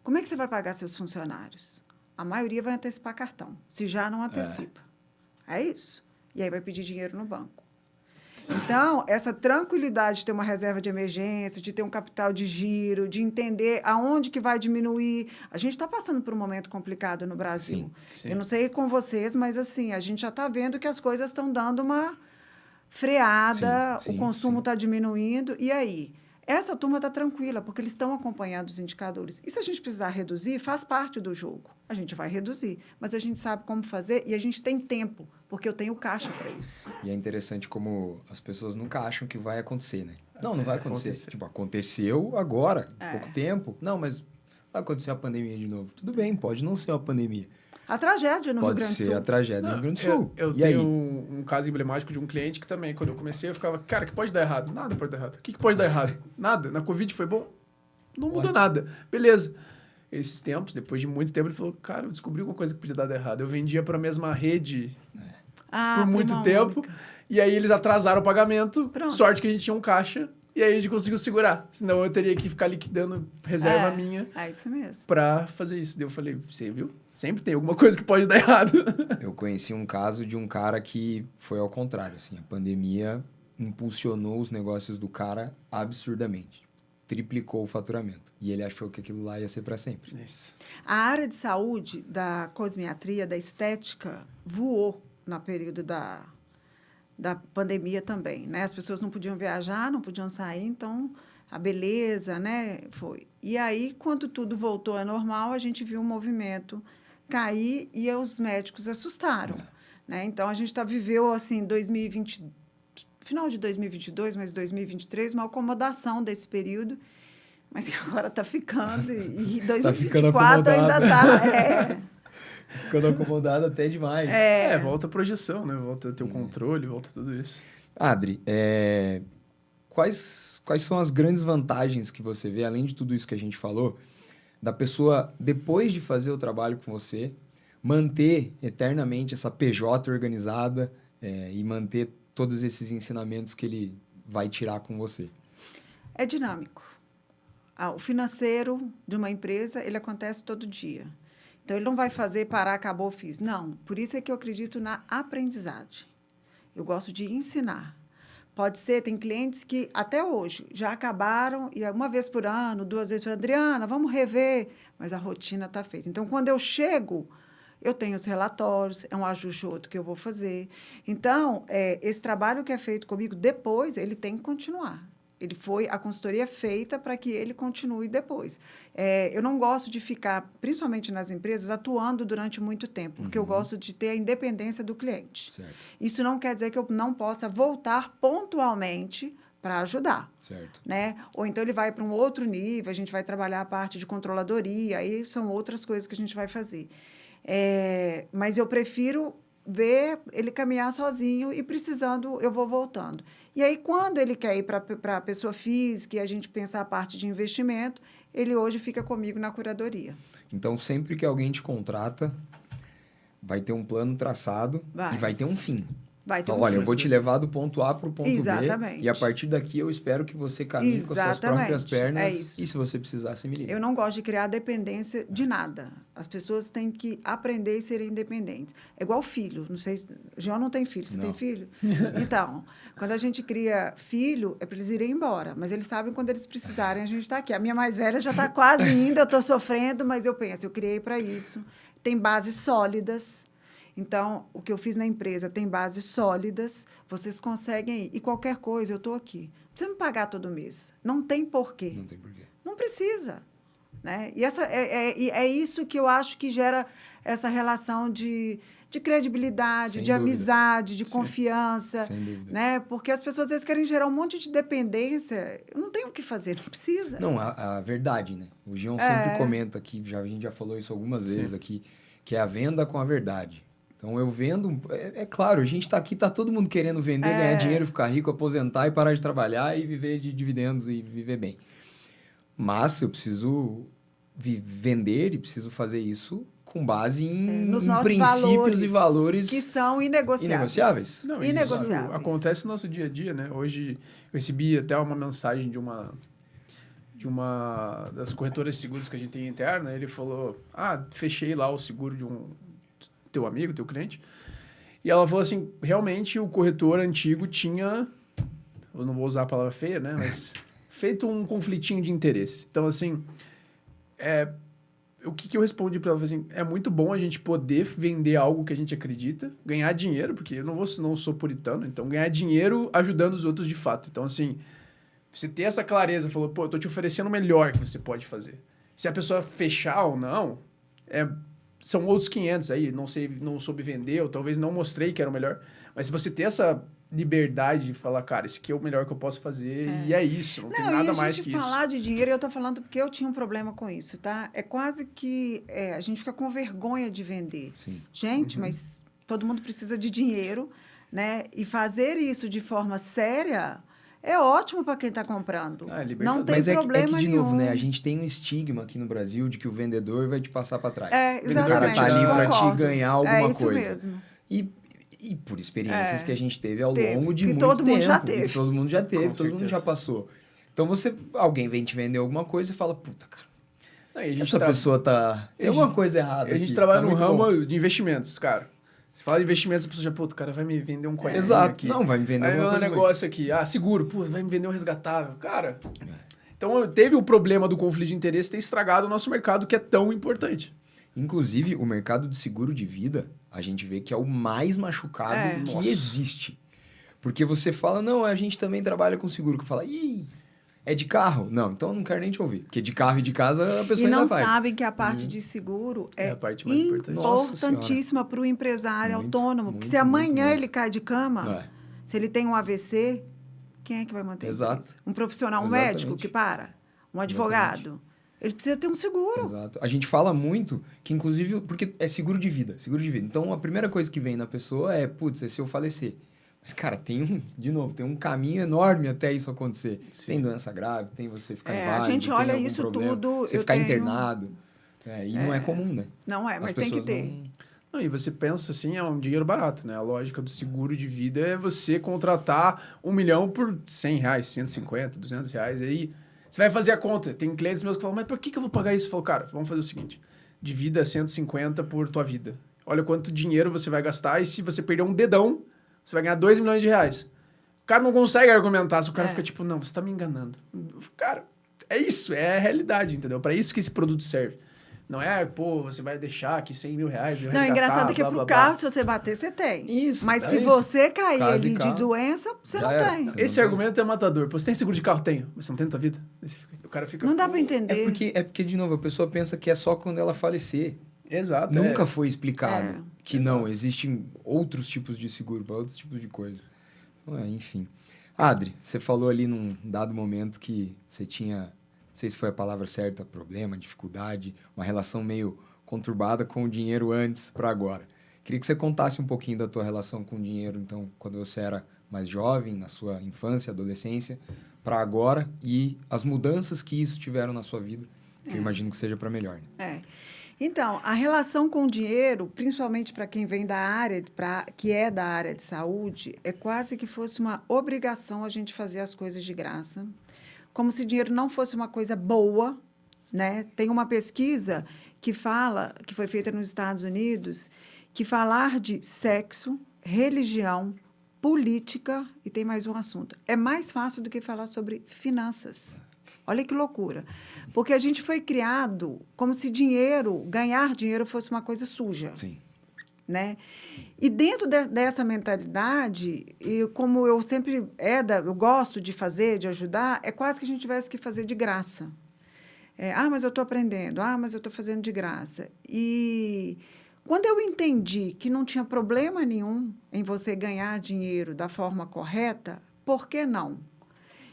Como é que você vai pagar seus funcionários? A maioria vai antecipar cartão, se já não antecipa. É isso. E aí vai pedir dinheiro no banco. Então, essa tranquilidade de ter uma reserva de emergência, de ter um capital de giro, de entender aonde que vai diminuir. A gente está passando por um momento complicado no Brasil. Sim. Eu não sei com vocês, mas assim, a gente já está vendo que as coisas estão dando uma freada, o consumo está diminuindo. E aí? Essa turma está tranquila, porque eles estão acompanhando os indicadores. E se a gente precisar reduzir, faz parte do jogo. A gente vai reduzir, mas a gente sabe como fazer e a gente tem tempo, porque eu tenho caixa para isso. E é interessante como as pessoas nunca acham que vai acontecer, né? Não vai acontecer. Tipo, aconteceu agora, pouco tempo. Não, mas vai acontecer a pandemia de novo. Tudo bem, pode não ser uma pandemia. A tragédia no Rio Grande do Sul. Pode ser a tragédia no Rio Grande do Sul. Eu tenho um caso emblemático de um cliente que também, quando eu comecei, eu ficava, cara, que pode dar errado? Nada pode dar errado. O que pode dar errado? Nada. Na Covid foi bom? Não mudou nada. Beleza. Esses tempos, depois de muito tempo, ele falou, cara, eu descobri alguma coisa que podia dar errado. Eu vendia para a mesma rede por muito tempo. Única. E aí eles atrasaram o pagamento. Pronto. Sorte que a gente tinha um caixa. E aí a gente conseguiu segurar. Senão eu teria que ficar liquidando reserva minha. É isso mesmo. Pra fazer isso. Daí eu falei, você viu? Sempre tem alguma coisa que pode dar errado. Eu conheci um caso de um cara que foi ao contrário. Assim, a pandemia impulsionou os negócios do cara absurdamente. Triplicou o faturamento. E ele achou que aquilo lá ia ser para sempre. Isso. A área de saúde, da cosmiatria, da estética, voou no período da pandemia também, né? As pessoas não podiam viajar, não podiam sair, então a beleza, né, foi. E aí, quando tudo voltou ao normal, a gente viu o movimento cair e os médicos assustaram, né? Então, a gente viveu, assim, 2020, final de 2022, mas 2023, uma acomodação desse período, mas que agora está ficando, e 2024 ainda está... Ficando acomodado até demais. Volta a projeção, né? Volta a ter o controle, volta tudo isso. Adri, quais são as grandes vantagens que você vê, além de tudo isso que a gente falou, da pessoa, depois de fazer o trabalho com você, manter eternamente essa PJ organizada e manter todos esses ensinamentos que ele vai tirar com você? É dinâmico. O financeiro de uma empresa, ele acontece todo dia. Então, ele não vai fazer, parar, acabou, fiz. Não, por isso é que eu acredito na aprendizagem. Eu gosto de ensinar. Pode ser, tem clientes que até hoje já acabaram e uma vez por ano, 2 vezes por ano, Adriana, vamos rever, mas a rotina está feita. Então, quando eu chego, eu tenho os relatórios, é um ajuste ou outro que eu vou fazer. Então, esse trabalho que é feito comigo, depois, ele tem que continuar. A consultoria é feita para que ele continue depois. Eu não gosto de ficar, principalmente nas empresas, atuando durante muito tempo, porque eu gosto de ter a independência do cliente. Certo. Isso não quer dizer que eu não possa voltar pontualmente para ajudar. Certo. Né? Ou então ele vai para um outro nível, a gente vai trabalhar a parte de controladoria, aí são outras coisas que a gente vai fazer. Mas eu prefiro ver ele caminhar sozinho e precisando, eu vou voltando. E aí, quando ele quer ir para a pessoa física e a gente pensar a parte de investimento, ele hoje fica comigo na curadoria. Então, sempre que alguém te contrata, vai ter um plano traçado e vai ter um fim. Vai ter então, um olha, fim. eu vou te levar do ponto A para o ponto Exatamente. B. E a partir daqui eu espero que você caminhe com as suas próprias pernas. É isso. E se você precisar, se me liga. Eu não gosto de criar dependência de nada. As pessoas têm que aprender e serem independentes. É igual filho. Não sei, o João não tem filho. Você tem filho? Então, quando a gente cria filho, é para eles irem embora. Mas eles sabem quando eles precisarem, a gente está aqui. A minha mais velha já está quase indo, eu estou sofrendo, mas eu penso, eu criei para isso. Tem bases sólidas. Então, o que eu fiz na empresa tem bases sólidas, vocês conseguem ir. E qualquer coisa, eu estou aqui. Não precisa me pagar todo mês. Não tem porquê. Não tem porquê. Não precisa. Né? E é isso que eu acho que gera essa relação de credibilidade, Sem de dúvida. amizade, de confiança. Sem dúvida. Né? Porque as pessoas, às vezes, querem gerar um monte de dependência. Eu não tenho o que fazer, não precisa. Não, a verdade, né? O Gion sempre comenta aqui, a gente já falou isso algumas vezes aqui, que é a venda com a verdade. Então, eu vendo... É claro, a gente está aqui, está todo mundo querendo vender, ganhar dinheiro, ficar rico, aposentar e parar de trabalhar e viver de dividendos e viver bem. Mas eu preciso vender e preciso fazer isso com base em princípios e valores que são inegociáveis. Não, inegociáveis. Isso acontece no nosso dia a dia, né? Hoje eu recebi até uma mensagem de uma das corretoras de seguros que a gente tem interna. Ele falou, fechei lá o seguro de um teu amigo, teu cliente, E ela falou assim, realmente o corretor antigo tinha, eu não vou usar a palavra feia, né? Mas feito um conflitinho de interesse. Então, assim, o que eu respondi para ela? Assim, é muito bom a gente poder vender algo que a gente acredita, ganhar dinheiro, porque eu não sou puritano, então ganhar dinheiro ajudando os outros de fato. Então, assim, você ter essa clareza, falou, pô, eu tô te oferecendo o melhor que você pode fazer. Se a pessoa fechar ou não, são outros 500 aí, não soube vender, ou talvez não mostrei que era o melhor. Mas se você ter essa liberdade de falar, cara, esse aqui é o melhor que eu posso fazer, e é isso, não tem nada mais que isso. falar de dinheiro, eu tô falando porque eu tinha um problema com isso, tá? É quase que a gente fica com vergonha de vender. Sim. Gente, mas todo mundo precisa de dinheiro, né? E fazer isso de forma séria é ótimo para quem está comprando. Não tem Mas problema que, de nenhum. novo, né? A gente tem um estigma aqui no Brasil de que o vendedor vai te passar para trás. Exatamente. O vendedor vai estar ali para te ganhar alguma coisa. coisa. É isso mesmo. E por experiências que a gente teve ao longo de muito todo tempo. Mundo já teve. Que todo mundo já teve, Com todo mundo já passou. Então alguém vem te vender alguma coisa e fala, puta, cara, essa pessoa tá... Tem alguma coisa errada A gente aqui, trabalha tá no muito ramo bom. de investimentos, cara. Você fala de investimentos, a pessoa já, pô, o cara vai me vender um coelhinho Exato. aqui. Não, vai me vender alguma coisa. Um negócio aqui. Ah, seguro. Pô, vai me vender um resgatável. Cara, então teve o problema do conflito de interesse ter estragado o nosso mercado, que é tão importante. Inclusive, o mercado de seguro de vida, a gente vê que é o mais machucado que existe. Porque você fala, não, a gente também trabalha com seguro. Que fala, é de carro? Não, então eu não quero nem te ouvir. Porque de carro e de casa a pessoa ainda vai. E não sabem que a parte de seguro é a parte mais importantíssima para o empresário autônomo. Porque se amanhã ele cai de cama, se ele tem um AVC, quem é que vai manter isso? Um profissional, um médico que para? Um advogado? Ele precisa ter um seguro. Exato. A gente fala muito que, inclusive, porque é seguro de vida. Então, a primeira coisa que vem na pessoa é, putz, é se eu falecer. Mas, cara, tem um caminho enorme até isso acontecer. Sim. Tem doença grave, tem você ficar inválido, a gente olha isso problema, tudo... Você ficar internado. Não é comum, né? Não é, mas tem que ter. Não, e você pensa assim, é um dinheiro barato, né? A lógica do seguro de vida é você contratar 1 milhão por R$100, 150, R$200. Aí você vai fazer a conta. Tem clientes meus que falam, mas por que eu vou pagar isso? Eu falo, cara, vamos fazer o seguinte. Divida 150 por tua vida. Olha quanto dinheiro você vai gastar e se você perder um dedão... Você vai ganhar R$2 milhões. O cara não consegue argumentar. Se o cara fica tipo, não, você tá me enganando. Cara, é isso. É a realidade, entendeu? Para isso que esse produto serve. Não é, pô, você vai deixar aqui R$100 mil. Não, é engraçado que pro carro, se você bater, você tem. Isso. Mas se você cair ali de doença, você não tem. Esse argumento é matador. Pô, você tem seguro de carro? Tenho. Mas você não tem na tua vida? O cara fica... Não dá pra entender. É porque, de novo, a pessoa pensa que é só quando ela falecer. Exato. Nunca foi explicado que não, existem outros tipos de seguro para outros tipos de coisa. Enfim. Adri, você falou ali num dado momento que você tinha, não sei se foi a palavra certa, problema, dificuldade, uma relação meio conturbada com o dinheiro antes para agora. Queria que você contasse um pouquinho da tua relação com o dinheiro, então, quando você era mais jovem, na sua infância, adolescência, para agora e as mudanças que isso tiveram na sua vida, que eu imagino que seja para melhor. Né? Então, a relação com o dinheiro, principalmente para quem vem da área, que é da área de saúde, é quase que fosse uma obrigação a gente fazer as coisas de graça, como se dinheiro não fosse uma coisa boa, né? Tem uma pesquisa que foi feita nos Estados Unidos, que falar de sexo, religião, política, e tem mais um assunto, é mais fácil do que falar sobre finanças. Olha que loucura. Porque a gente foi criado como se ganhar dinheiro fosse uma coisa suja. Sim. Né? E dentro dessa mentalidade, e como eu sempre eu gosto de fazer, de ajudar, é quase que a gente tivesse que fazer de graça. Mas eu estou aprendendo. Mas eu estou fazendo de graça. E quando eu entendi que não tinha problema nenhum em você ganhar dinheiro da forma correta, por que não?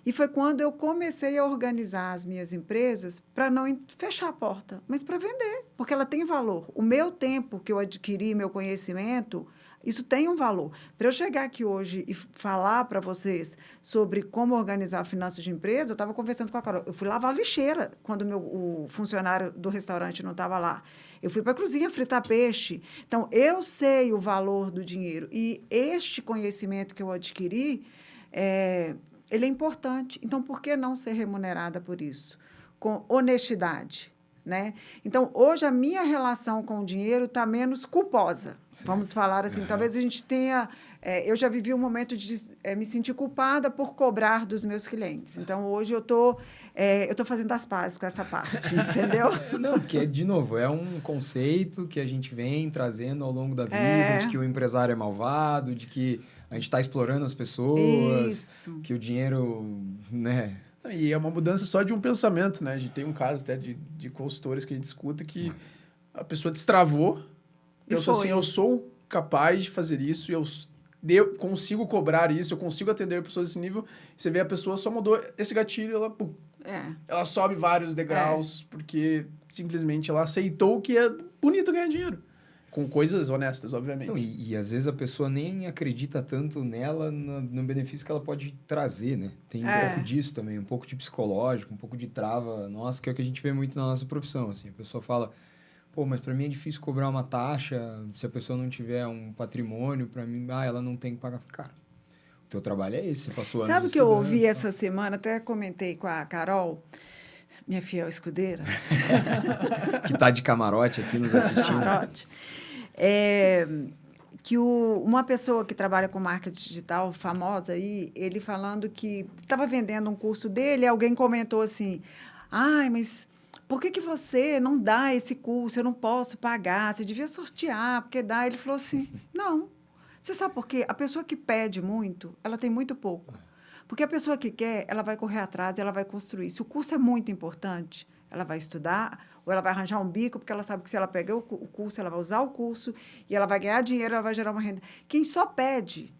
E foi quando eu comecei a organizar as minhas empresas para não fechar a porta, mas para vender, porque ela tem valor. O meu tempo que eu adquiri, meu conhecimento, isso tem um valor. Para eu chegar aqui hoje e falar para vocês sobre como organizar a finança de empresa, eu estava conversando com a Carol. Eu fui lavar a lixeira quando o funcionário do restaurante não estava lá. Eu fui para a cozinha fritar peixe. Então, eu sei o valor do dinheiro. E este conhecimento que eu adquiri ele é importante. Então, por que não ser remunerada por isso? Com honestidade, né? Então, hoje, a minha relação com o dinheiro está menos culposa, vamos falar assim. Talvez a gente tenha... eu já vivi um momento de me sentir culpada por cobrar dos meus clientes. Então, hoje, eu tô fazendo as pazes com essa parte, entendeu? Não, porque, de novo, é um conceito que a gente vem trazendo ao longo da vida, de que o empresário é malvado, de que a gente está explorando as pessoas, Isso. que o dinheiro, né... E é uma mudança só de um pensamento, né? A gente tem um caso até de consultores que a gente escuta que a pessoa destravou, pensou assim, eu sou capaz de fazer isso, eu consigo cobrar isso, eu consigo atender pessoas desse nível. Você vê a pessoa só mudou esse gatilho, ela sobe vários degraus, porque simplesmente ela aceitou que é bonito ganhar dinheiro. Com coisas honestas, obviamente. Não, e às vezes a pessoa nem acredita tanto nela, no benefício que ela pode trazer, né? Tem um pouco disso também, um pouco de psicológico, um pouco de trava nossa, que é o que a gente vê muito na nossa profissão, assim. A pessoa fala, pô, mas para mim é difícil cobrar uma taxa, se a pessoa não tiver um patrimônio, para mim, ela não tem que pagar. Cara, o teu trabalho é esse, você passou anos Sabe o que eu ouvi estudando, essa semana? Até comentei com a Carol, minha fiel escudeira. que tá de camarote aqui nos assistindo. Camarote. Que uma pessoa que trabalha com marketing digital, famosa aí, ele falando que estava vendendo um curso dele, alguém comentou assim, mas por que você não dá esse curso? Eu não posso pagar, você devia sortear, porque dá. Ele falou assim, não. Você sabe por quê? A pessoa que pede muito, ela tem muito pouco. Porque a pessoa que quer, ela vai correr atrás, ela vai construir. Se o curso é muito importante, ela vai estudar, ou ela vai arranjar um bico, porque ela sabe que se ela pegar o curso, ela vai usar o curso, e ela vai ganhar dinheiro, ela vai gerar uma renda. Quem só pede,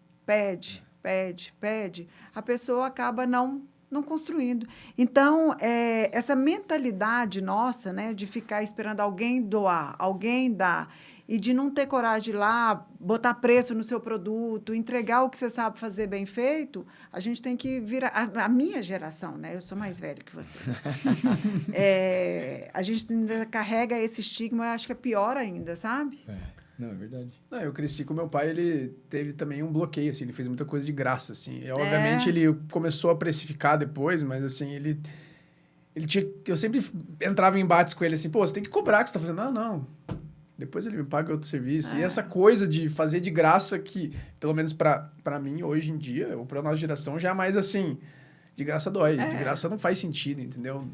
a pessoa acaba não construindo. Então, essa mentalidade nossa, né, de ficar esperando alguém doar, alguém dar, e de não ter coragem de ir lá, botar preço no seu produto, entregar o que você sabe fazer bem feito, a gente tem que virar... A minha geração, né? Eu sou mais velha que vocês. A gente ainda carrega esse estigma, eu acho que é pior ainda, sabe? Não, é verdade. Não, eu cresci com meu pai, ele teve também um bloqueio, assim, ele fez muita coisa de graça, assim. E, obviamente, ele começou a precificar depois, mas, assim, ele tinha... Eu sempre entrava em embates com ele, assim, pô, você tem que cobrar o que você tá fazendo. Não. Depois ele me paga outro serviço. E essa coisa de fazer de graça que, pelo menos para mim, hoje em dia, ou para nossa geração, já é mais assim, de graça dói. De graça não faz sentido, entendeu?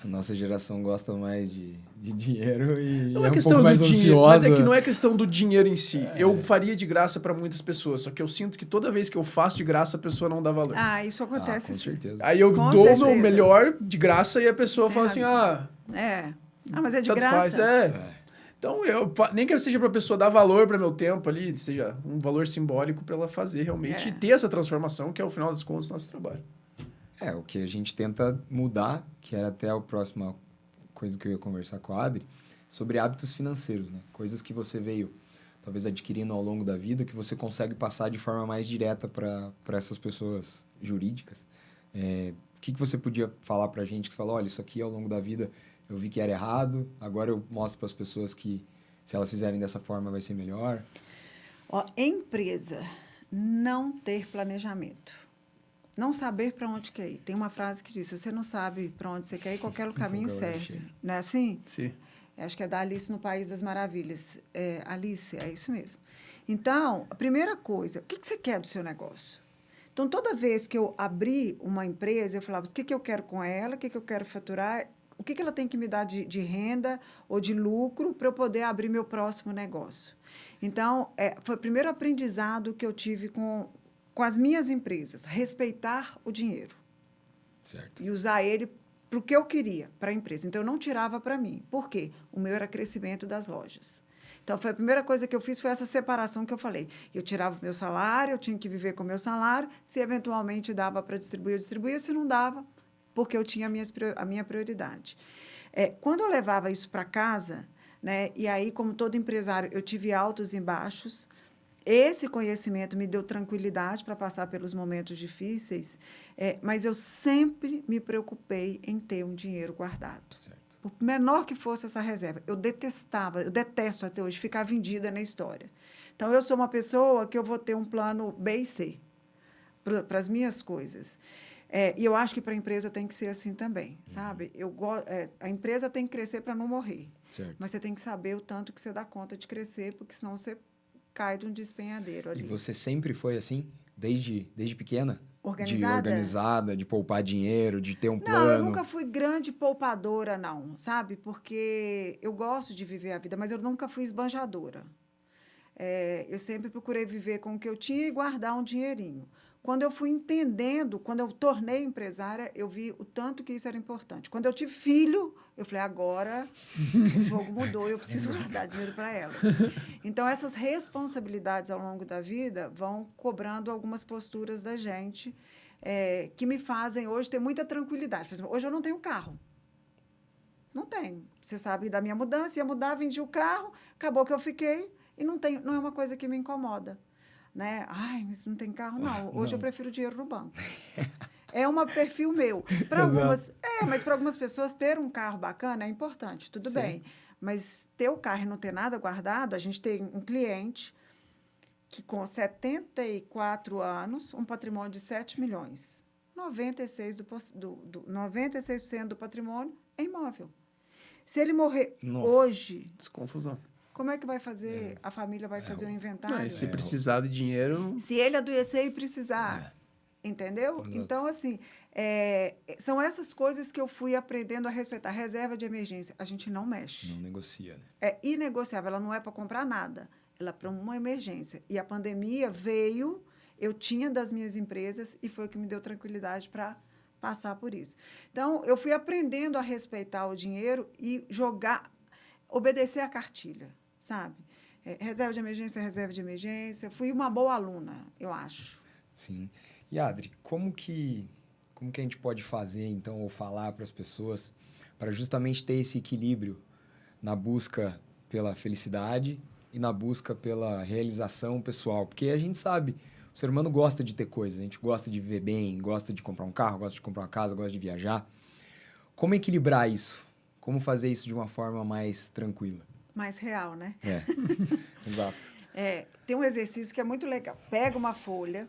A nossa geração gosta mais de dinheiro e não é um questão pouco mais do dinheiro, ansiosa. mas é que não é questão do dinheiro em si. Eu faria de graça para muitas pessoas, só que eu sinto que toda vez que eu faço de graça, a pessoa não dá valor. Isso acontece com sim. certeza. Aí eu dou o meu melhor de graça e a pessoa fala assim, mas é de tanto graça. Faz, Então, nem que seja para a pessoa dar valor para meu tempo ali, seja um valor simbólico para ela fazer realmente e ter essa transformação, que é, ao final das contas, o nosso trabalho. O que a gente tenta mudar, que era até a próxima coisa que eu ia conversar com a Adri, sobre hábitos financeiros, né? Coisas que você veio, talvez, adquirindo ao longo da vida, que você consegue passar de forma mais direta para essas pessoas jurídicas. O que você podia falar para a gente, que você falou, olha, isso aqui ao longo da vida... Eu vi que era errado, agora eu mostro para as pessoas que se elas fizerem dessa forma vai ser melhor. Empresa, não ter planejamento. Não saber para onde quer ir. Tem uma frase que diz, se você não sabe para onde você quer ir, qualquer caminho serve. Não é assim? Sim. Acho que é da Alice no País das Maravilhas. Alice, é isso mesmo. Então, a primeira coisa, o que você quer do seu negócio? Então, toda vez que eu abri uma empresa, eu falava, o que eu quero com ela, o que eu quero faturar... O que ela tem que me dar de renda ou de lucro para eu poder abrir meu próximo negócio? Então, foi o primeiro aprendizado que eu tive com as minhas empresas, respeitar o dinheiro. Certo. E usar ele para o que eu queria, para a empresa. Então, eu não tirava para mim. Por quê? O meu era crescimento das lojas. Então, foi a primeira coisa que eu fiz, foi essa separação que eu falei. Eu tirava o meu salário, eu tinha que viver com o meu salário, se eventualmente dava para distribuir, eu distribuía, se não dava... porque eu tinha a minha prioridade. Quando eu levava isso para casa, né, e aí, como todo empresário, eu tive altos e baixos, esse conhecimento me deu tranquilidade para passar pelos momentos difíceis, mas eu sempre me preocupei em ter um dinheiro guardado. Certo. Por menor que fosse essa reserva. Eu detesto até hoje ficar vendida na história. Então, eu sou uma pessoa que eu vou ter um plano B e C para as minhas coisas. E eu acho que para a empresa tem que ser assim também, sabe? A empresa tem que crescer para não morrer. Certo. Mas você tem que saber o tanto que você dá conta de crescer, porque senão você cai de um despenhadeiro ali. E você sempre foi assim? Desde pequena? Organizada? De organizada, de poupar dinheiro, de ter um Não, plano? eu nunca fui grande poupadora, não, sabe? Porque eu gosto de viver a vida, mas eu nunca fui esbanjadora. Eu sempre procurei viver com o que eu tinha e guardar um dinheirinho. Quando eu fui entendendo, quando eu tornei empresária, eu vi o tanto que isso era importante. Quando eu tive filho, eu falei, agora o jogo mudou, eu preciso guardar dinheiro para elas. Então, essas responsabilidades ao longo da vida vão cobrando algumas posturas da gente que me fazem hoje ter muita tranquilidade. Por exemplo, hoje eu não tenho carro. Não tenho. Você sabe da minha mudança, ia mudar, vendi o carro, acabou que eu fiquei e não é uma coisa que me incomoda. Né? Ai, mas não tem carro, não. Hoje eu prefiro dinheiro no banco. É um perfil meu. Mas para algumas pessoas, ter um carro bacana é importante, tudo bem. Mas ter o carro e não ter nada guardado, a gente tem um cliente que, com 74 anos, um patrimônio de 7 milhões. 96% do patrimônio é imóvel. Se ele morrer hoje... Desconfusão. Como é que vai fazer? A família vai fazer o inventário? Se precisar de dinheiro... Se ele adoecer e precisar, entendeu? Exato. Então, assim, são essas coisas que eu fui aprendendo a respeitar. Reserva de emergência, a gente não mexe. Não negocia, né? É inegociável, ela não é para comprar nada. Ela é para uma emergência. E a pandemia veio, eu tinha das minhas empresas e foi o que me deu tranquilidade para passar por isso. Então, eu fui aprendendo a respeitar o dinheiro e obedecer a cartilha. Sabe? Reserva de emergência. Fui uma boa aluna, eu acho. Sim. E, Adri, como que a gente pode fazer, então, ou falar para as pessoas para justamente ter esse equilíbrio na busca pela felicidade e na busca pela realização pessoal? Porque a gente sabe, o ser humano gosta de ter coisas, a gente gosta de viver bem, gosta de comprar um carro, gosta de comprar uma casa, gosta de viajar. Como equilibrar isso? Como fazer isso de uma forma mais tranquila? Mais real, né? Exato. Tem um exercício que é muito legal. Pega uma folha,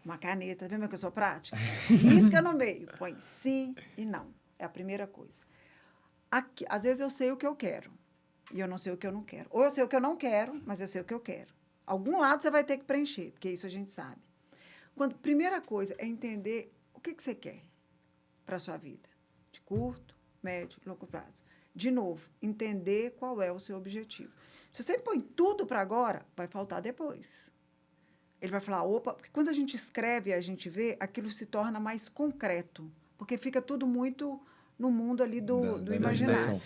uma caneta, vê que eu sou prática? Risca no meio, põe sim e não. É a primeira coisa. Aqui, às vezes eu sei o que eu quero e eu não sei o que eu não quero. Ou eu sei o que eu não quero, mas eu sei o que eu quero. Algum lado você vai ter que preencher, porque isso a gente sabe. Primeira coisa é entender o que você quer para a sua vida. De curto, médio, longo prazo. De novo, entender qual é o seu objetivo. Se você põe tudo para agora, vai faltar depois. Ele vai falar, opa, porque quando a gente escreve e a gente vê, aquilo se torna mais concreto, porque fica tudo muito no mundo ali do imaginário.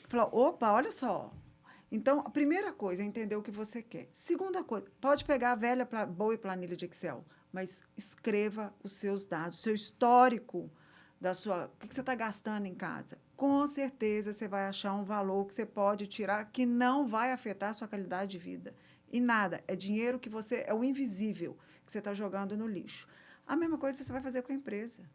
Fala, opa, olha só. Então, a primeira coisa é entender o que você quer. Segunda coisa, pode pegar a velha boa planilha de Excel, mas escreva os seus dados, o seu histórico o que você está gastando em casa. Com certeza você vai achar um valor que você pode tirar que não vai afetar a sua qualidade de vida. E nada, é dinheiro que é o invisível que você está jogando no lixo. A mesma coisa você vai fazer com a empresa.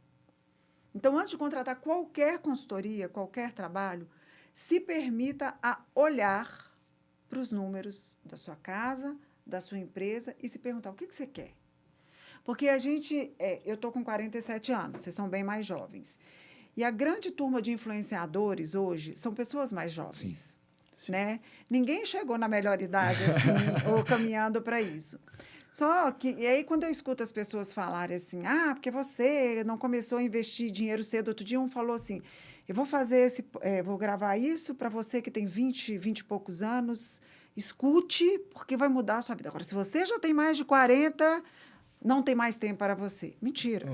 Então, antes de contratar qualquer consultoria, qualquer trabalho, se permita a olhar para os números da sua casa, da sua empresa e se perguntar o que você quer. Porque eu estou com 47 anos, vocês são bem mais jovens. E a grande turma de influenciadores hoje são pessoas mais jovens. Sim. Né? Ninguém chegou na melhor idade assim, ou caminhando para isso. E aí, quando eu escuto as pessoas falarem assim, porque você não começou a investir dinheiro cedo. Outro dia um falou assim, eu vou vou gravar isso para você que tem 20 e poucos anos, escute, porque vai mudar a sua vida. Agora, se você já tem mais de 40... não tem mais tempo para você. Mentira.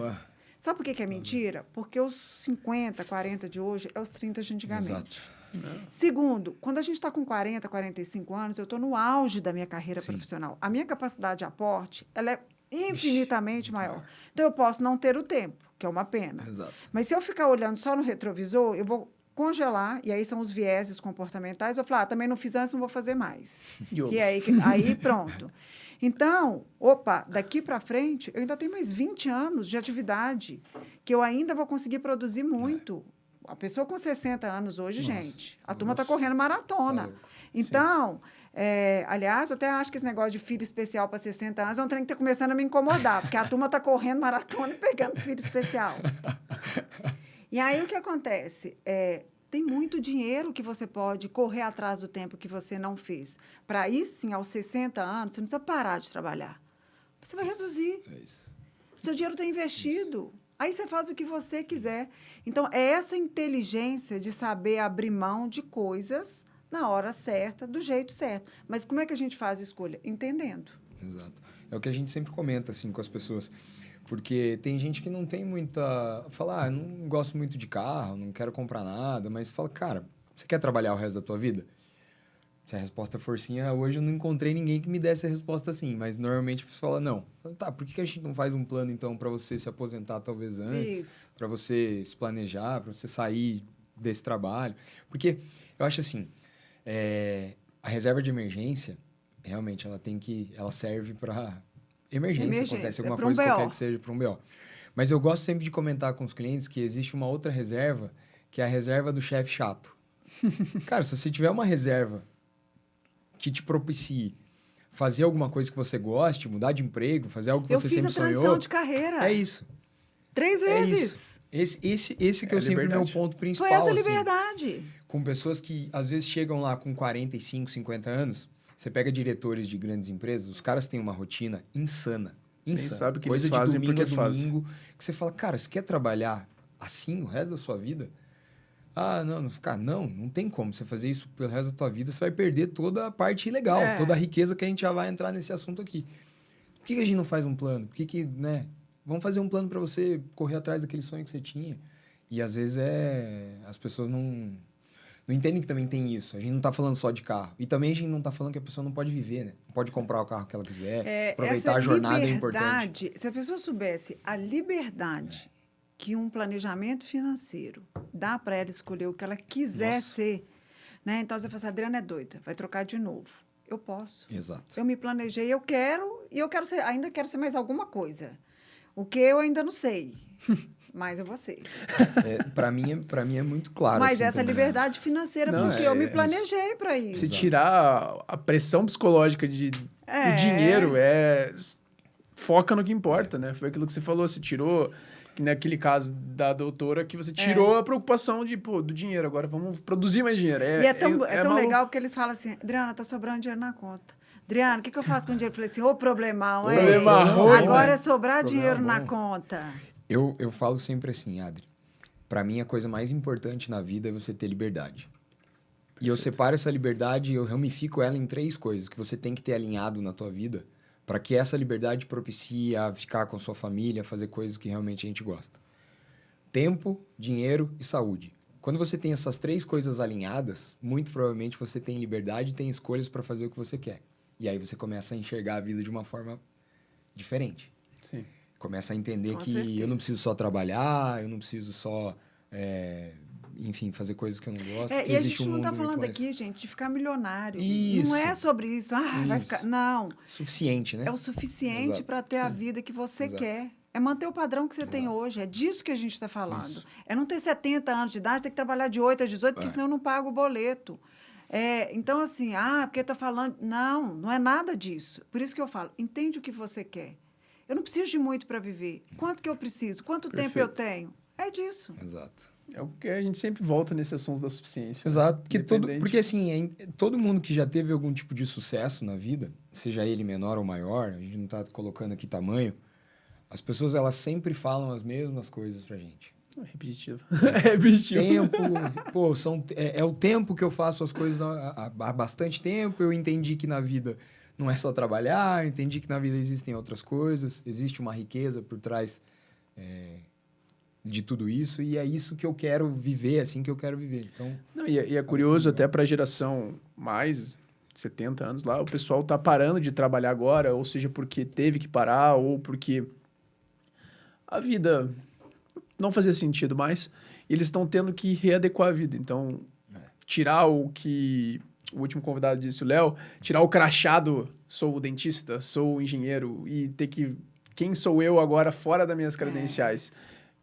Sabe por que é mentira? Porque os 50, 40 de hoje é os 30 de antigamente. Exato. Segundo, quando a gente está com 40, 45 anos, eu estou no auge da minha carreira profissional. A minha capacidade de aporte, ela é infinitamente maior. Então, eu posso não ter o tempo, que é uma pena. Exato. Mas se eu ficar olhando só no retrovisor, eu vou congelar, e aí são os vieses comportamentais, eu vou falar, também não fiz antes, não vou fazer mais. E aí pronto. Então, daqui para frente, eu ainda tenho mais 20 anos de atividade, que eu ainda vou conseguir produzir muito. A pessoa com 60 anos hoje, gente, a turma está correndo maratona. Então, Aliás, eu até acho que esse negócio de filho especial para 60 anos é um trem que está começando a me incomodar, porque a turma está correndo maratona e pegando filho especial. E aí, o que acontece? Tem muito dinheiro que você pode correr atrás do tempo que você não fez. Para aí, sim, aos 60 anos, você não precisa parar de trabalhar. Você vai reduzir. É isso. O seu dinheiro está investido. Aí você faz o que você quiser. Então, é essa inteligência de saber abrir mão de coisas na hora certa, do jeito certo. Mas como é que a gente faz a escolha? Entendendo. Exato. É o que a gente sempre comenta, assim, com as pessoas. Porque tem gente que não tem muita... Fala, não gosto muito de carro, não quero comprar nada. Mas fala, cara, você quer trabalhar o resto da tua vida? Se a resposta for sim, hoje eu não encontrei ninguém que me desse a resposta sim. Mas normalmente você fala, não. Tá, por que a gente não faz um plano, então, para você se aposentar talvez antes? Para você se planejar, para você sair desse trabalho? Porque eu acho assim... a reserva de emergência, realmente, ela serve para emergência, acontece alguma coisa qualquer que seja para um BO. Mas eu gosto sempre de comentar com os clientes que existe uma outra reserva, que é a reserva do chefe chato. Cara, se você tiver uma reserva que te propicie fazer alguma coisa que você goste, mudar de emprego, fazer algo que você sempre sonhou... Eu fiz a transição de carreira. É isso. 3 vezes. Esse que é sempre o meu ponto principal. Foi essa liberdade. Assim, com pessoas que, às vezes, chegam lá com 45, 50 anos, você pega diretores de grandes empresas, os caras têm uma rotina insana. Insana. Nem sabe o que coisa eles fazem de domingo a porque domingo, que você fala, cara, você quer trabalhar assim o resto da sua vida? Não tem como você fazer isso pelo resto da tua vida, você vai perder toda a parte legal, toda a riqueza que a gente já vai entrar nesse assunto aqui. Por que a gente não faz um plano? Por que, né? Vamos fazer um plano para você correr atrás daquele sonho que você tinha. E, às vezes, as pessoas não entendem que também tem isso. A gente não está falando só de carro. E também a gente não está falando que a pessoa não pode viver, né? Não pode comprar o carro que ela quiser. Aproveitar a jornada é importante. Se a pessoa soubesse a liberdade que um planejamento financeiro dá para ela escolher o que ela quiser ser, né? Então, você fala assim, a Adriana é doida, vai trocar de novo. Eu posso. Exato. Eu me planejei, eu quero ser, ainda quero ser mais alguma coisa. O que eu ainda não sei, mas eu vou ser. Para mim é muito claro. Mas assim, essa também, liberdade financeira, porque eu me planejei para isso. Se tirar a pressão psicológica do dinheiro, foca no que importa, né? Foi aquilo que você falou, você tirou, naquele caso da doutora, que você tirou a preocupação do dinheiro, agora vamos produzir mais dinheiro. E é tão legal porque eles falam assim, Adriana, tá sobrando dinheiro na conta. Adriana, o que eu faço com o dinheiro? Eu falei assim, problemão, agora é sobrar dinheiro na conta. Eu falo sempre assim, Adri, para mim a coisa mais importante na vida é você ter liberdade. Perfeito. E eu separo essa liberdade e eu ramifico ela em 3 coisas que você tem que ter alinhado na tua vida para que essa liberdade propicie a ficar com a sua família, fazer coisas que realmente a gente gosta. Tempo, dinheiro e saúde. Quando você tem essas 3 coisas alinhadas, muito provavelmente você tem liberdade e tem escolhas para fazer o que você quer. E aí você começa a enxergar a vida de uma forma diferente. Sim. Começa a entender Com que certeza. eu não preciso só trabalhar, eu não preciso só, enfim, fazer coisas que eu não gosto. E a gente não está falando aqui, gente, de ficar milionário. Isso. Não é sobre isso. Vai ficar... Não. Suficiente, né? É o suficiente para ter a vida que você quer. É manter o padrão que você tem hoje. É disso que a gente está falando. Isso. É não ter 70 anos de idade, ter que trabalhar de 8 às 18, porque senão eu não pago o boleto. Então, assim, porque está falando... Não é nada disso. Por isso que eu falo, entende o que você quer. Eu não preciso de muito para viver. Quanto que eu preciso? Quanto tempo eu tenho? É disso. Exato. É o que a gente sempre volta nesse assunto da suficiência. Exato. Porque assim, todo mundo que já teve algum tipo de sucesso na vida, seja ele menor ou maior, a gente não está colocando aqui tamanho, as pessoas elas sempre falam as mesmas coisas pra gente. Repetitivo. Repetitivo. Tempo, é o tempo que eu faço as coisas há bastante tempo. Eu entendi que na vida não é só trabalhar, eu entendi que na vida existem outras coisas, existe uma riqueza por trás de tudo isso, e é isso que eu quero viver, assim que eu quero viver. Então, e é curioso, até para a geração mais 70 anos lá, o pessoal tá parando de trabalhar agora, ou seja, porque teve que parar, ou porque a vida não fazia sentido mais, e eles estão tendo que readequar a vida. Então, tirar o que o último convidado disse, o Léo, tirar o crachado, sou o dentista, sou o engenheiro, e ter que... Quem sou eu agora fora das minhas credenciais?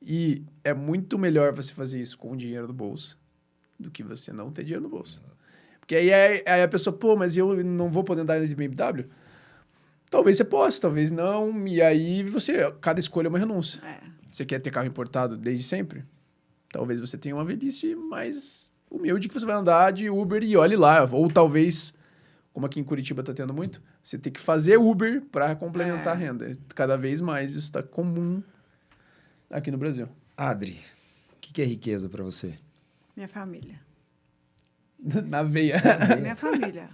E é muito melhor você fazer isso com o dinheiro do bolso do que você não ter dinheiro no bolso. Porque aí a pessoa, pô, mas eu não vou poder andar de BMW? Talvez você possa, talvez não. E aí cada escolha é uma renúncia. Você quer ter carro importado desde sempre? Talvez você tenha uma velhice mais humilde que você vai andar de Uber e olhe lá. Ou talvez, como aqui em Curitiba tá tendo muito, você tem que fazer Uber para complementar a renda. Cada vez mais isso está comum aqui no Brasil. Adri, o que é riqueza para você? Minha família. Na veia. Minha família.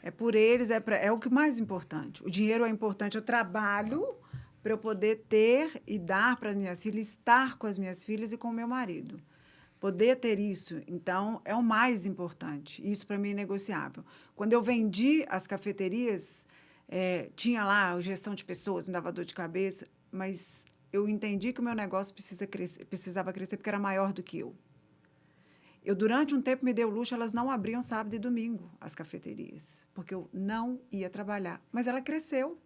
É por eles, é o que mais importante. O dinheiro é importante, eu trabalho para eu poder ter e dar para as minhas filhas, estar com as minhas filhas e com o meu marido. Poder ter isso, então, é o mais importante. Isso, para mim, é inegociável. Quando eu vendi as cafeterias, tinha lá a gestão de pessoas, me dava dor de cabeça, mas eu entendi que o meu negócio precisava crescer porque era maior do que eu. Eu, durante um tempo, me dei o luxo, elas não abriam sábado e domingo, as cafeterias, porque eu não ia trabalhar. Mas ela cresceu.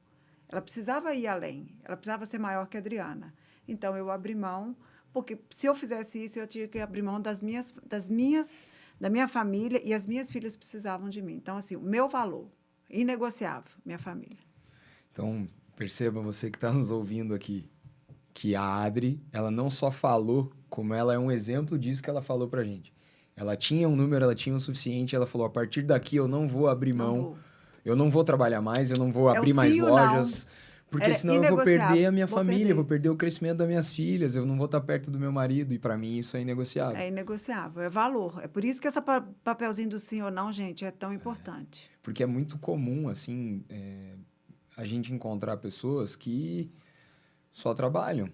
Ela precisava ir além. Ela precisava ser maior que a Adriana. Então, eu abri mão, porque se eu fizesse isso, eu tinha que abrir mão da minha família, e as minhas filhas precisavam de mim. Então, assim, o meu valor, inegociável, minha família. Então, perceba você que está nos ouvindo aqui, que a Adri, ela não só falou, como ela é um exemplo disso que ela falou pra gente. Ela tinha um número, ela tinha o suficiente, ela falou, a partir daqui eu não vou abrir mão, eu não vou trabalhar mais, eu não vou abrir mais lojas, porque senão eu vou perder a minha família, eu vou perder o crescimento das minhas filhas, eu não vou estar perto do meu marido, e para mim isso é inegociável. É inegociável, é valor. É por isso que esse papelzinho do sim ou não, gente, é tão importante. Porque é muito comum, assim, a gente encontrar pessoas que só trabalham.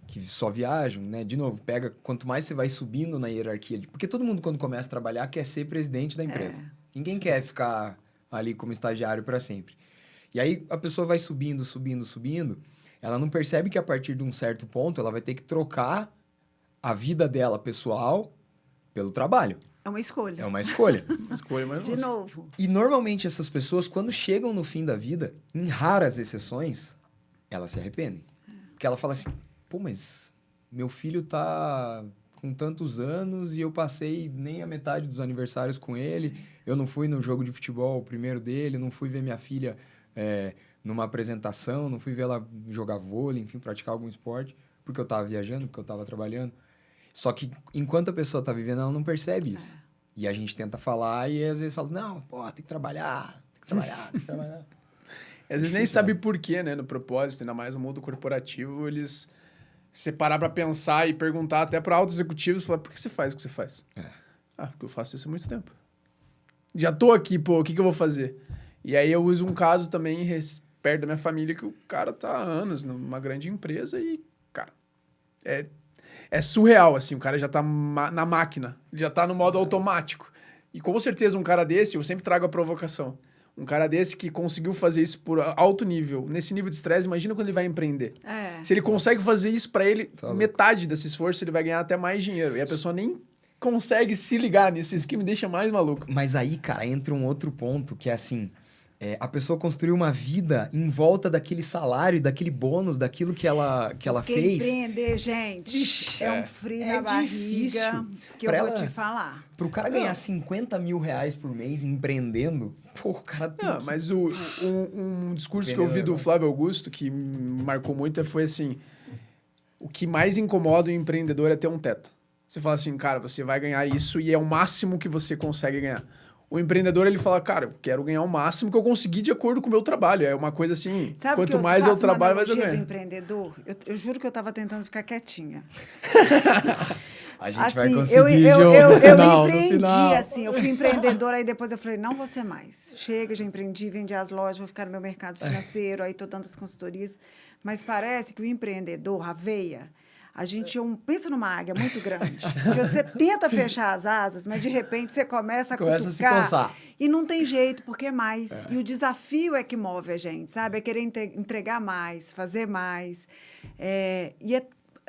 Que só viajam, né? De novo, quanto mais você vai subindo na hierarquia, porque todo mundo quando começa a trabalhar quer ser presidente da empresa. Ninguém quer ficar ali como estagiário para sempre. E aí a pessoa vai subindo, ela não percebe que a partir de um certo ponto ela vai ter que trocar a vida dela pessoal pelo trabalho. É uma escolha. É uma escolha. Uma escolha, mas De novo. E normalmente essas pessoas, quando chegam no fim da vida, em raras exceções, elas se arrependem. Porque ela fala assim, pô, mas meu filho tá com tantos anos e eu passei nem a metade dos aniversários com ele, eu não fui no jogo de futebol, o primeiro dele, não fui ver minha filha numa apresentação, não fui ver ela jogar vôlei, enfim, praticar algum esporte, porque eu tava viajando, porque eu tava trabalhando. Só que enquanto a pessoa tá vivendo, ela não percebe isso. E a gente tenta falar e às vezes fala, não, pô, tem que trabalhar. Às vezes nem sabe por quê, né? No propósito, ainda mais no mundo corporativo, eles... Se você parar pra pensar e perguntar até para altos executivos, falar, por que você faz o que você faz? Porque eu faço isso há muito tempo. Já tô aqui, pô, o que eu vou fazer? E aí eu uso um caso também perto da minha família, que o cara tá há anos numa grande empresa e, cara, é surreal, assim, o cara já tá na máquina, já tá no modo automático. E com certeza um cara desse, eu sempre trago a provocação. Um cara desse que conseguiu fazer isso por alto nível, nesse nível de estresse, imagina quando ele vai empreender. Se ele consegue fazer isso para ele, metade desse esforço, ele vai ganhar até mais dinheiro. E a pessoa nem consegue se ligar nisso. Isso que me deixa mais maluco. Mas aí, cara, entra um outro ponto, que é assim... a pessoa construiu uma vida em volta daquele salário, daquele bônus, daquilo que ela fez. Empreender, gente, é um frio na barriga difícil. que eu vou te falar. Pro cara ganhar 50 mil reais por mês empreendendo, pô, o cara tem que... Mas um discurso que eu ouvi do Flávio Augusto, que me marcou muito, foi assim, o que mais incomoda o empreendedor é ter um teto. Você fala assim, cara, você vai ganhar isso e é o máximo que você consegue ganhar. O empreendedor, ele fala, cara, eu quero ganhar o máximo que eu conseguir de acordo com o meu trabalho. É uma coisa assim, sabe quanto mais eu trabalho, mais eu ganho. Do empreendedor, eu juro que eu estava tentando ficar quietinha. A gente assim, vai conseguir, no empreendi, assim, eu fui empreendedora, aí depois eu falei, não vou ser mais. Chega, já empreendi, vendi as lojas, vou ficar no meu mercado financeiro, aí estou dando as consultorias. Mas parece que o empreendedor, a veia... A gente pensa numa águia muito grande, que você tenta fechar as asas, mas de repente você começa a cutucar, a se coçar. E não tem jeito, porque é mais. E o desafio é que move a gente, sabe? É querer entregar mais, fazer mais.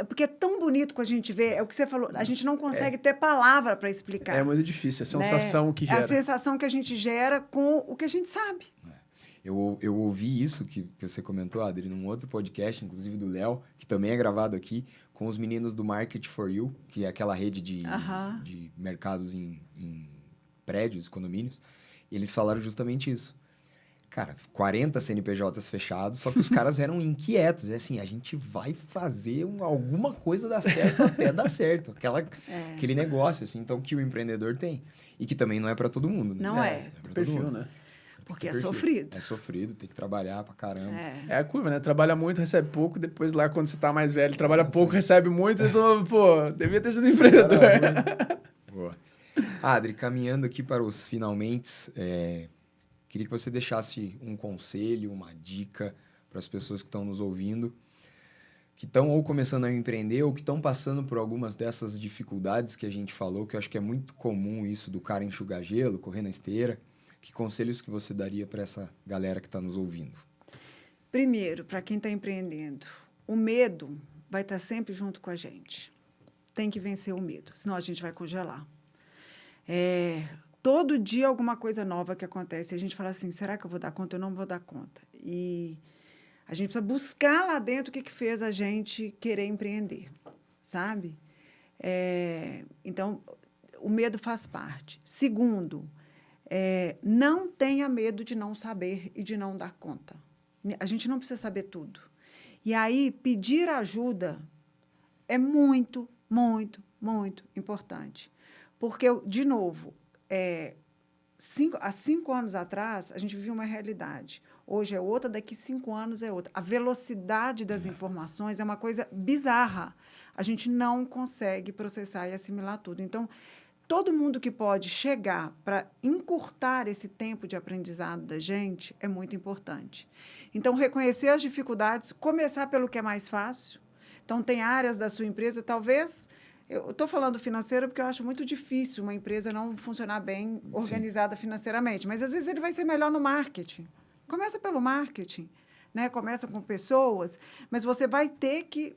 Porque é tão bonito quando a gente vê, é o que você falou, a gente não consegue ter palavra para explicar. É muito difícil, a sensação que gera. É a sensação que a gente gera com o que a gente sabe. Eu ouvi isso que você comentou, Adri, num outro podcast, inclusive do Léo, que também é gravado aqui, com os meninos do Market for You, que é aquela rede de mercados em prédios, condomínios, e eles falaram justamente isso. Cara, 40 CNPJs fechados, só que os caras eram inquietos. É assim, a gente vai fazer alguma coisa dar certo até dar certo. Aquele negócio, assim, então, que o empreendedor tem. E que também não é para todo mundo. Né? Não é. pra todo Perfil, mundo. né? Porque é Perfil. sofrido. É sofrido, tem que trabalhar pra caramba. É a curva, né? Trabalha muito, recebe pouco, depois lá, quando você tá mais velho, trabalha pouco, recebe muito, então, pô, devia ter sido empreendedor. Boa. Adri, caminhando aqui para os finalmente, queria que você deixasse um conselho, uma dica para as pessoas que estão nos ouvindo, que estão ou começando a empreender ou que estão passando por algumas dessas dificuldades que a gente falou, que eu acho que é muito comum isso do cara enxugar gelo, correr na esteira. Que conselhos que você daria para essa galera que está nos ouvindo? Primeiro, para quem está empreendendo, o medo vai estar sempre junto com a gente. Tem que vencer o medo, senão a gente vai congelar. Todo dia alguma coisa nova que acontece. A gente fala assim, será que eu vou dar conta? Eu não vou dar conta. E a gente precisa buscar lá dentro o que fez a gente querer empreender, sabe? Então, o medo faz parte. Segundo, não tenha medo de não saber e de não dar conta. A gente não precisa saber tudo. E aí, pedir ajuda é muito, muito, muito importante. Porque, de novo, há 5 anos atrás, a gente vivia uma realidade. Hoje é outra, daqui 5 anos é outra. A velocidade das informações é uma coisa bizarra. A gente não consegue processar e assimilar tudo. Então, todo mundo que pode chegar para encurtar esse tempo de aprendizado da gente é muito importante. Então, reconhecer as dificuldades, começar pelo que é mais fácil. Então, tem áreas da sua empresa, talvez... Eu estou falando financeiro porque eu acho muito difícil uma empresa não funcionar bem organizada financeiramente, mas, às vezes, ele vai ser melhor no marketing. Começa pelo marketing, né? Começa com pessoas, mas você vai ter que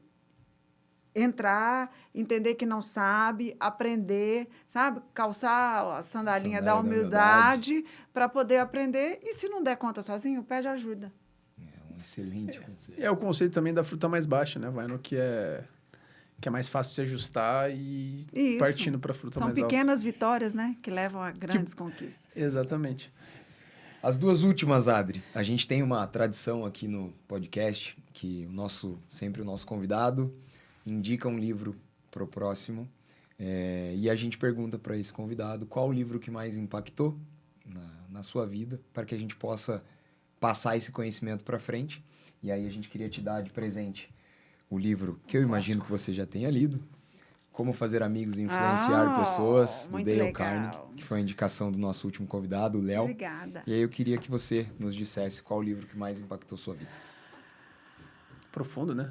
entrar, entender que não sabe, aprender, sabe? Calçar a sandalinha da humildade para poder aprender. E, se não der conta sozinho, pede ajuda. É um excelente conselho. É o conceito também da fruta mais baixa, né? Vai no que é mais fácil se ajustar e Isso. partindo para a fruta mais alta. São pequenas vitórias, né? Que levam a grandes conquistas. Exatamente. As duas últimas, Adri. A gente tem uma tradição aqui no podcast que sempre o nosso convidado indica um livro para o próximo e a gente pergunta para esse convidado qual o livro que mais impactou na sua vida para que a gente possa passar esse conhecimento para frente. E aí a gente queria te dar de presente o livro que eu imagino que você já tenha lido, Como Fazer Amigos e Influenciar Pessoas, do Dale legal. Carnegie, que foi a indicação do nosso último convidado, o Léo. Obrigada. E aí eu queria que você nos dissesse qual o livro que mais impactou sua vida. Profundo, né?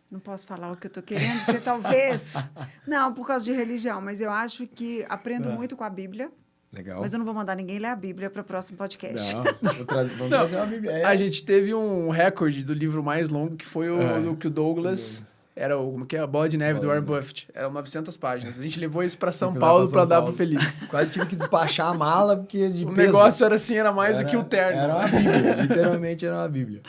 Não posso falar o que eu estou querendo, porque talvez... Não, por causa de religião, mas eu acho que aprendo muito com a Bíblia. Legal. Mas eu não vou mandar ninguém ler a Bíblia para o próximo podcast. Não, vamos trazer uma Bíblia. A gente teve um recorde do livro mais longo, que foi o que o Douglas... Era como que é? A Bola de Neve, do Warren Buffett. Eram 900 páginas. A gente levou isso para São Paulo para dar pro Felipe. Quase tive que despachar a mala, porque de O peso. negócio era assim, era mais do que o terno. Era uma Bíblia, literalmente era uma Bíblia.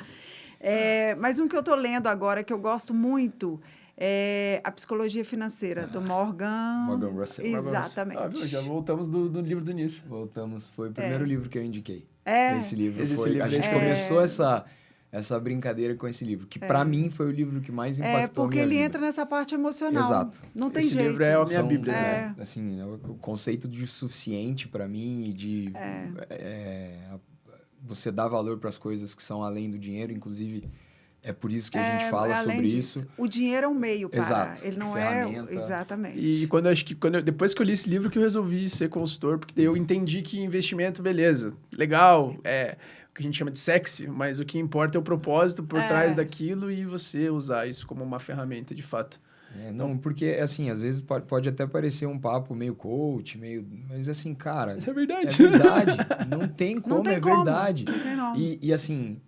Mas um que eu estou lendo agora, que eu gosto muito, é A Psicologia Financeira, do Morgan Russell. Exatamente. Viu? Já voltamos do livro do início. Voltamos, foi o primeiro livro que eu indiquei. É. Esse livro Esse foi. livro, A gente esse começou essa brincadeira com esse livro, que pra mim foi o livro que mais impactou a porque minha ele vida. entra nessa parte emocional. Exato. Não tem Esse jeito. livro é a minha Bíblia. Né? Assim, o conceito de suficiente pra mim e de você dar valor para as coisas que são além do dinheiro, inclusive é por isso que a gente fala sobre isso. O dinheiro é um meio para. Exato. Ele não Ferramenta. Exatamente. E depois que eu li esse livro que eu resolvi ser consultor, porque daí eu entendi que investimento, beleza, legal, o que a gente chama de sexy, mas o que importa é o propósito por trás daquilo e você usar isso como uma ferramenta de fato. Não, porque, assim, às vezes pode até parecer um papo meio coach, mas, assim, cara... Isso é verdade. É verdade. Não tem como, Não tem verdade. Não tem não. E, assim,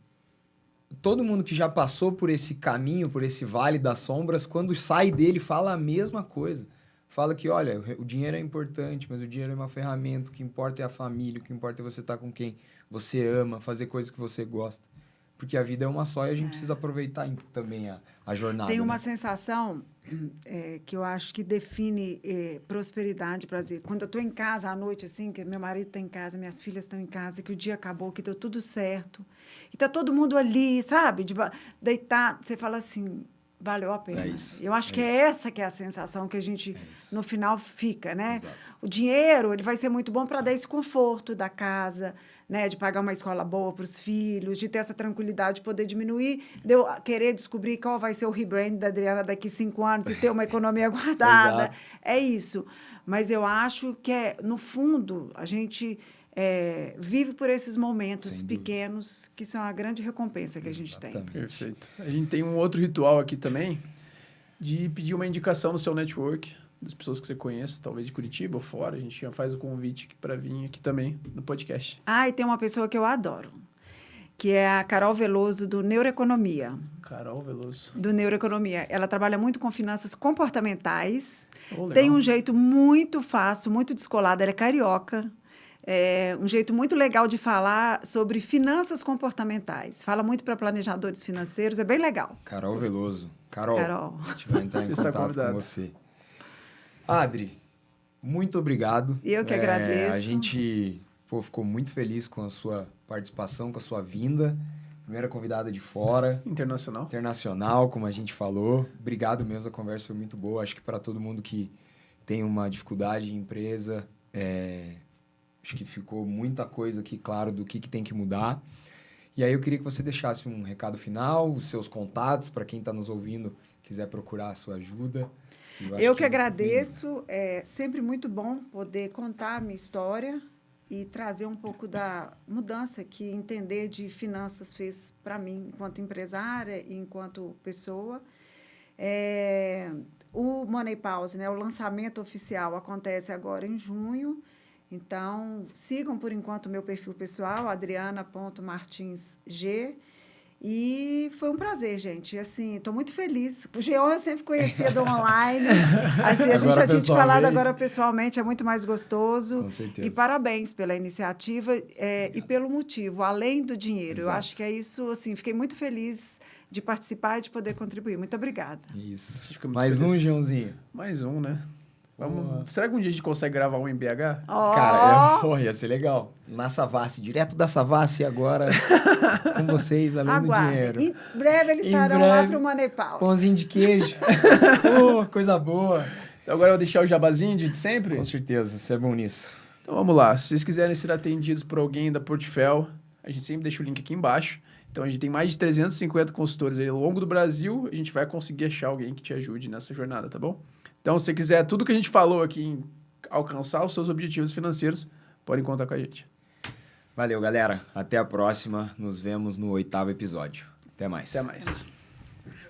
todo mundo que já passou por esse caminho, por esse vale das sombras, quando sai dele, fala a mesma coisa. Fala que, olha, o dinheiro é importante, mas o dinheiro é uma ferramenta, o que importa é a família, o que importa é você estar com quem você ama, fazer coisas que você gosta. porque a vida é uma só e a gente precisa aproveitar também a jornada. Tem uma né? sensação que eu acho que define prosperidade, prazer. Quando eu estou em casa à noite, assim, que meu marido está em casa, minhas filhas estão em casa, que o dia acabou, que deu tudo certo, e tá todo mundo ali, sabe? Deitado, você fala assim, valeu a pena. É isso, Eu acho que isso. é essa que é a sensação que a gente, no final, fica, né? Exato. O dinheiro, ele vai ser muito bom para dar esse conforto da casa, né? De pagar uma escola boa para os filhos, de ter essa tranquilidade, de poder diminuir, de eu querer descobrir qual vai ser o rebrand da Adriana daqui 5 anos e ter uma economia guardada. Exato. É isso. Mas eu acho que, no fundo, a gente vive por esses momentos Sem dúvida. pequenos que são a grande recompensa que a gente tem. Exatamente. Perfeito. A gente tem um outro ritual aqui também, de pedir uma indicação no seu network, das pessoas que você conhece, talvez de Curitiba ou fora. A gente já faz o convite para vir aqui também no podcast. Ah, e tem uma pessoa que eu adoro, que é a Carol Veloso, do Neuroeconomia. Carol Veloso. Do Neuroeconomia. Ela trabalha muito com finanças comportamentais. Oh, legal. Tem um jeito muito fácil, muito descolado. Ela é carioca. Um jeito muito legal de falar sobre finanças comportamentais. Fala muito para planejadores financeiros. É bem legal. Carol Veloso. Carol, Carol. a gente vai entrar em Você está contato convidado. com você. Adri, muito obrigado. Eu que agradeço. A gente ficou muito feliz com a sua participação, com a sua vinda. Primeira convidada de fora. Internacional. Internacional, como a gente falou. Obrigado mesmo, a conversa foi muito boa. Acho que para todo mundo que tem uma dificuldade em empresa, acho que ficou muita coisa aqui, claro, do que tem que mudar. E aí eu queria que você deixasse um recado final, os seus contatos, para quem está nos ouvindo, quiser procurar a sua ajuda. Eu que agradeço. É sempre muito bom poder contar a minha história e trazer um pouco da mudança que entender de finanças fez para mim, enquanto empresária e enquanto pessoa. O Money Pause, né, o lançamento oficial, acontece agora em junho. Então, sigam, por enquanto, o meu perfil pessoal, adriana.martinsg. E foi um prazer, gente. Assim, estou muito feliz. O Geon eu sempre conhecia do online. Assim, a gente já tinha te falado agora pessoalmente, é muito mais gostoso. Com certeza. E parabéns pela iniciativa e pelo motivo, além do dinheiro. Exato. Eu acho que é isso, assim, fiquei muito feliz de participar e de poder contribuir. Muito obrigada. Isso. Fica muito Mais feliz. um, Joãozinho. Mais um, né? Vamos... Boa. Será que um dia a gente consegue gravar um em BH? Cara, ia ser legal. Na Savassi, direto da Savassi agora, com vocês, além do dinheiro. Em breve eles estarão lá para o Money Pause. Pãozinho de queijo. Coisa boa. Então agora eu vou deixar o jabazinho de sempre? Com certeza, você é bom nisso. Então vamos lá. Se vocês quiserem ser atendidos por alguém da Portfel, a gente sempre deixa o link aqui embaixo. Então a gente tem mais de 350 consultores aí ao longo do Brasil. A gente vai conseguir achar alguém que te ajude nessa jornada, tá bom? Então, se você quiser tudo que a gente falou aqui em alcançar os seus objetivos financeiros, pode contar com a gente. Valeu, galera. Até a próxima. Nos vemos no 8º episódio. Até mais. Até mais.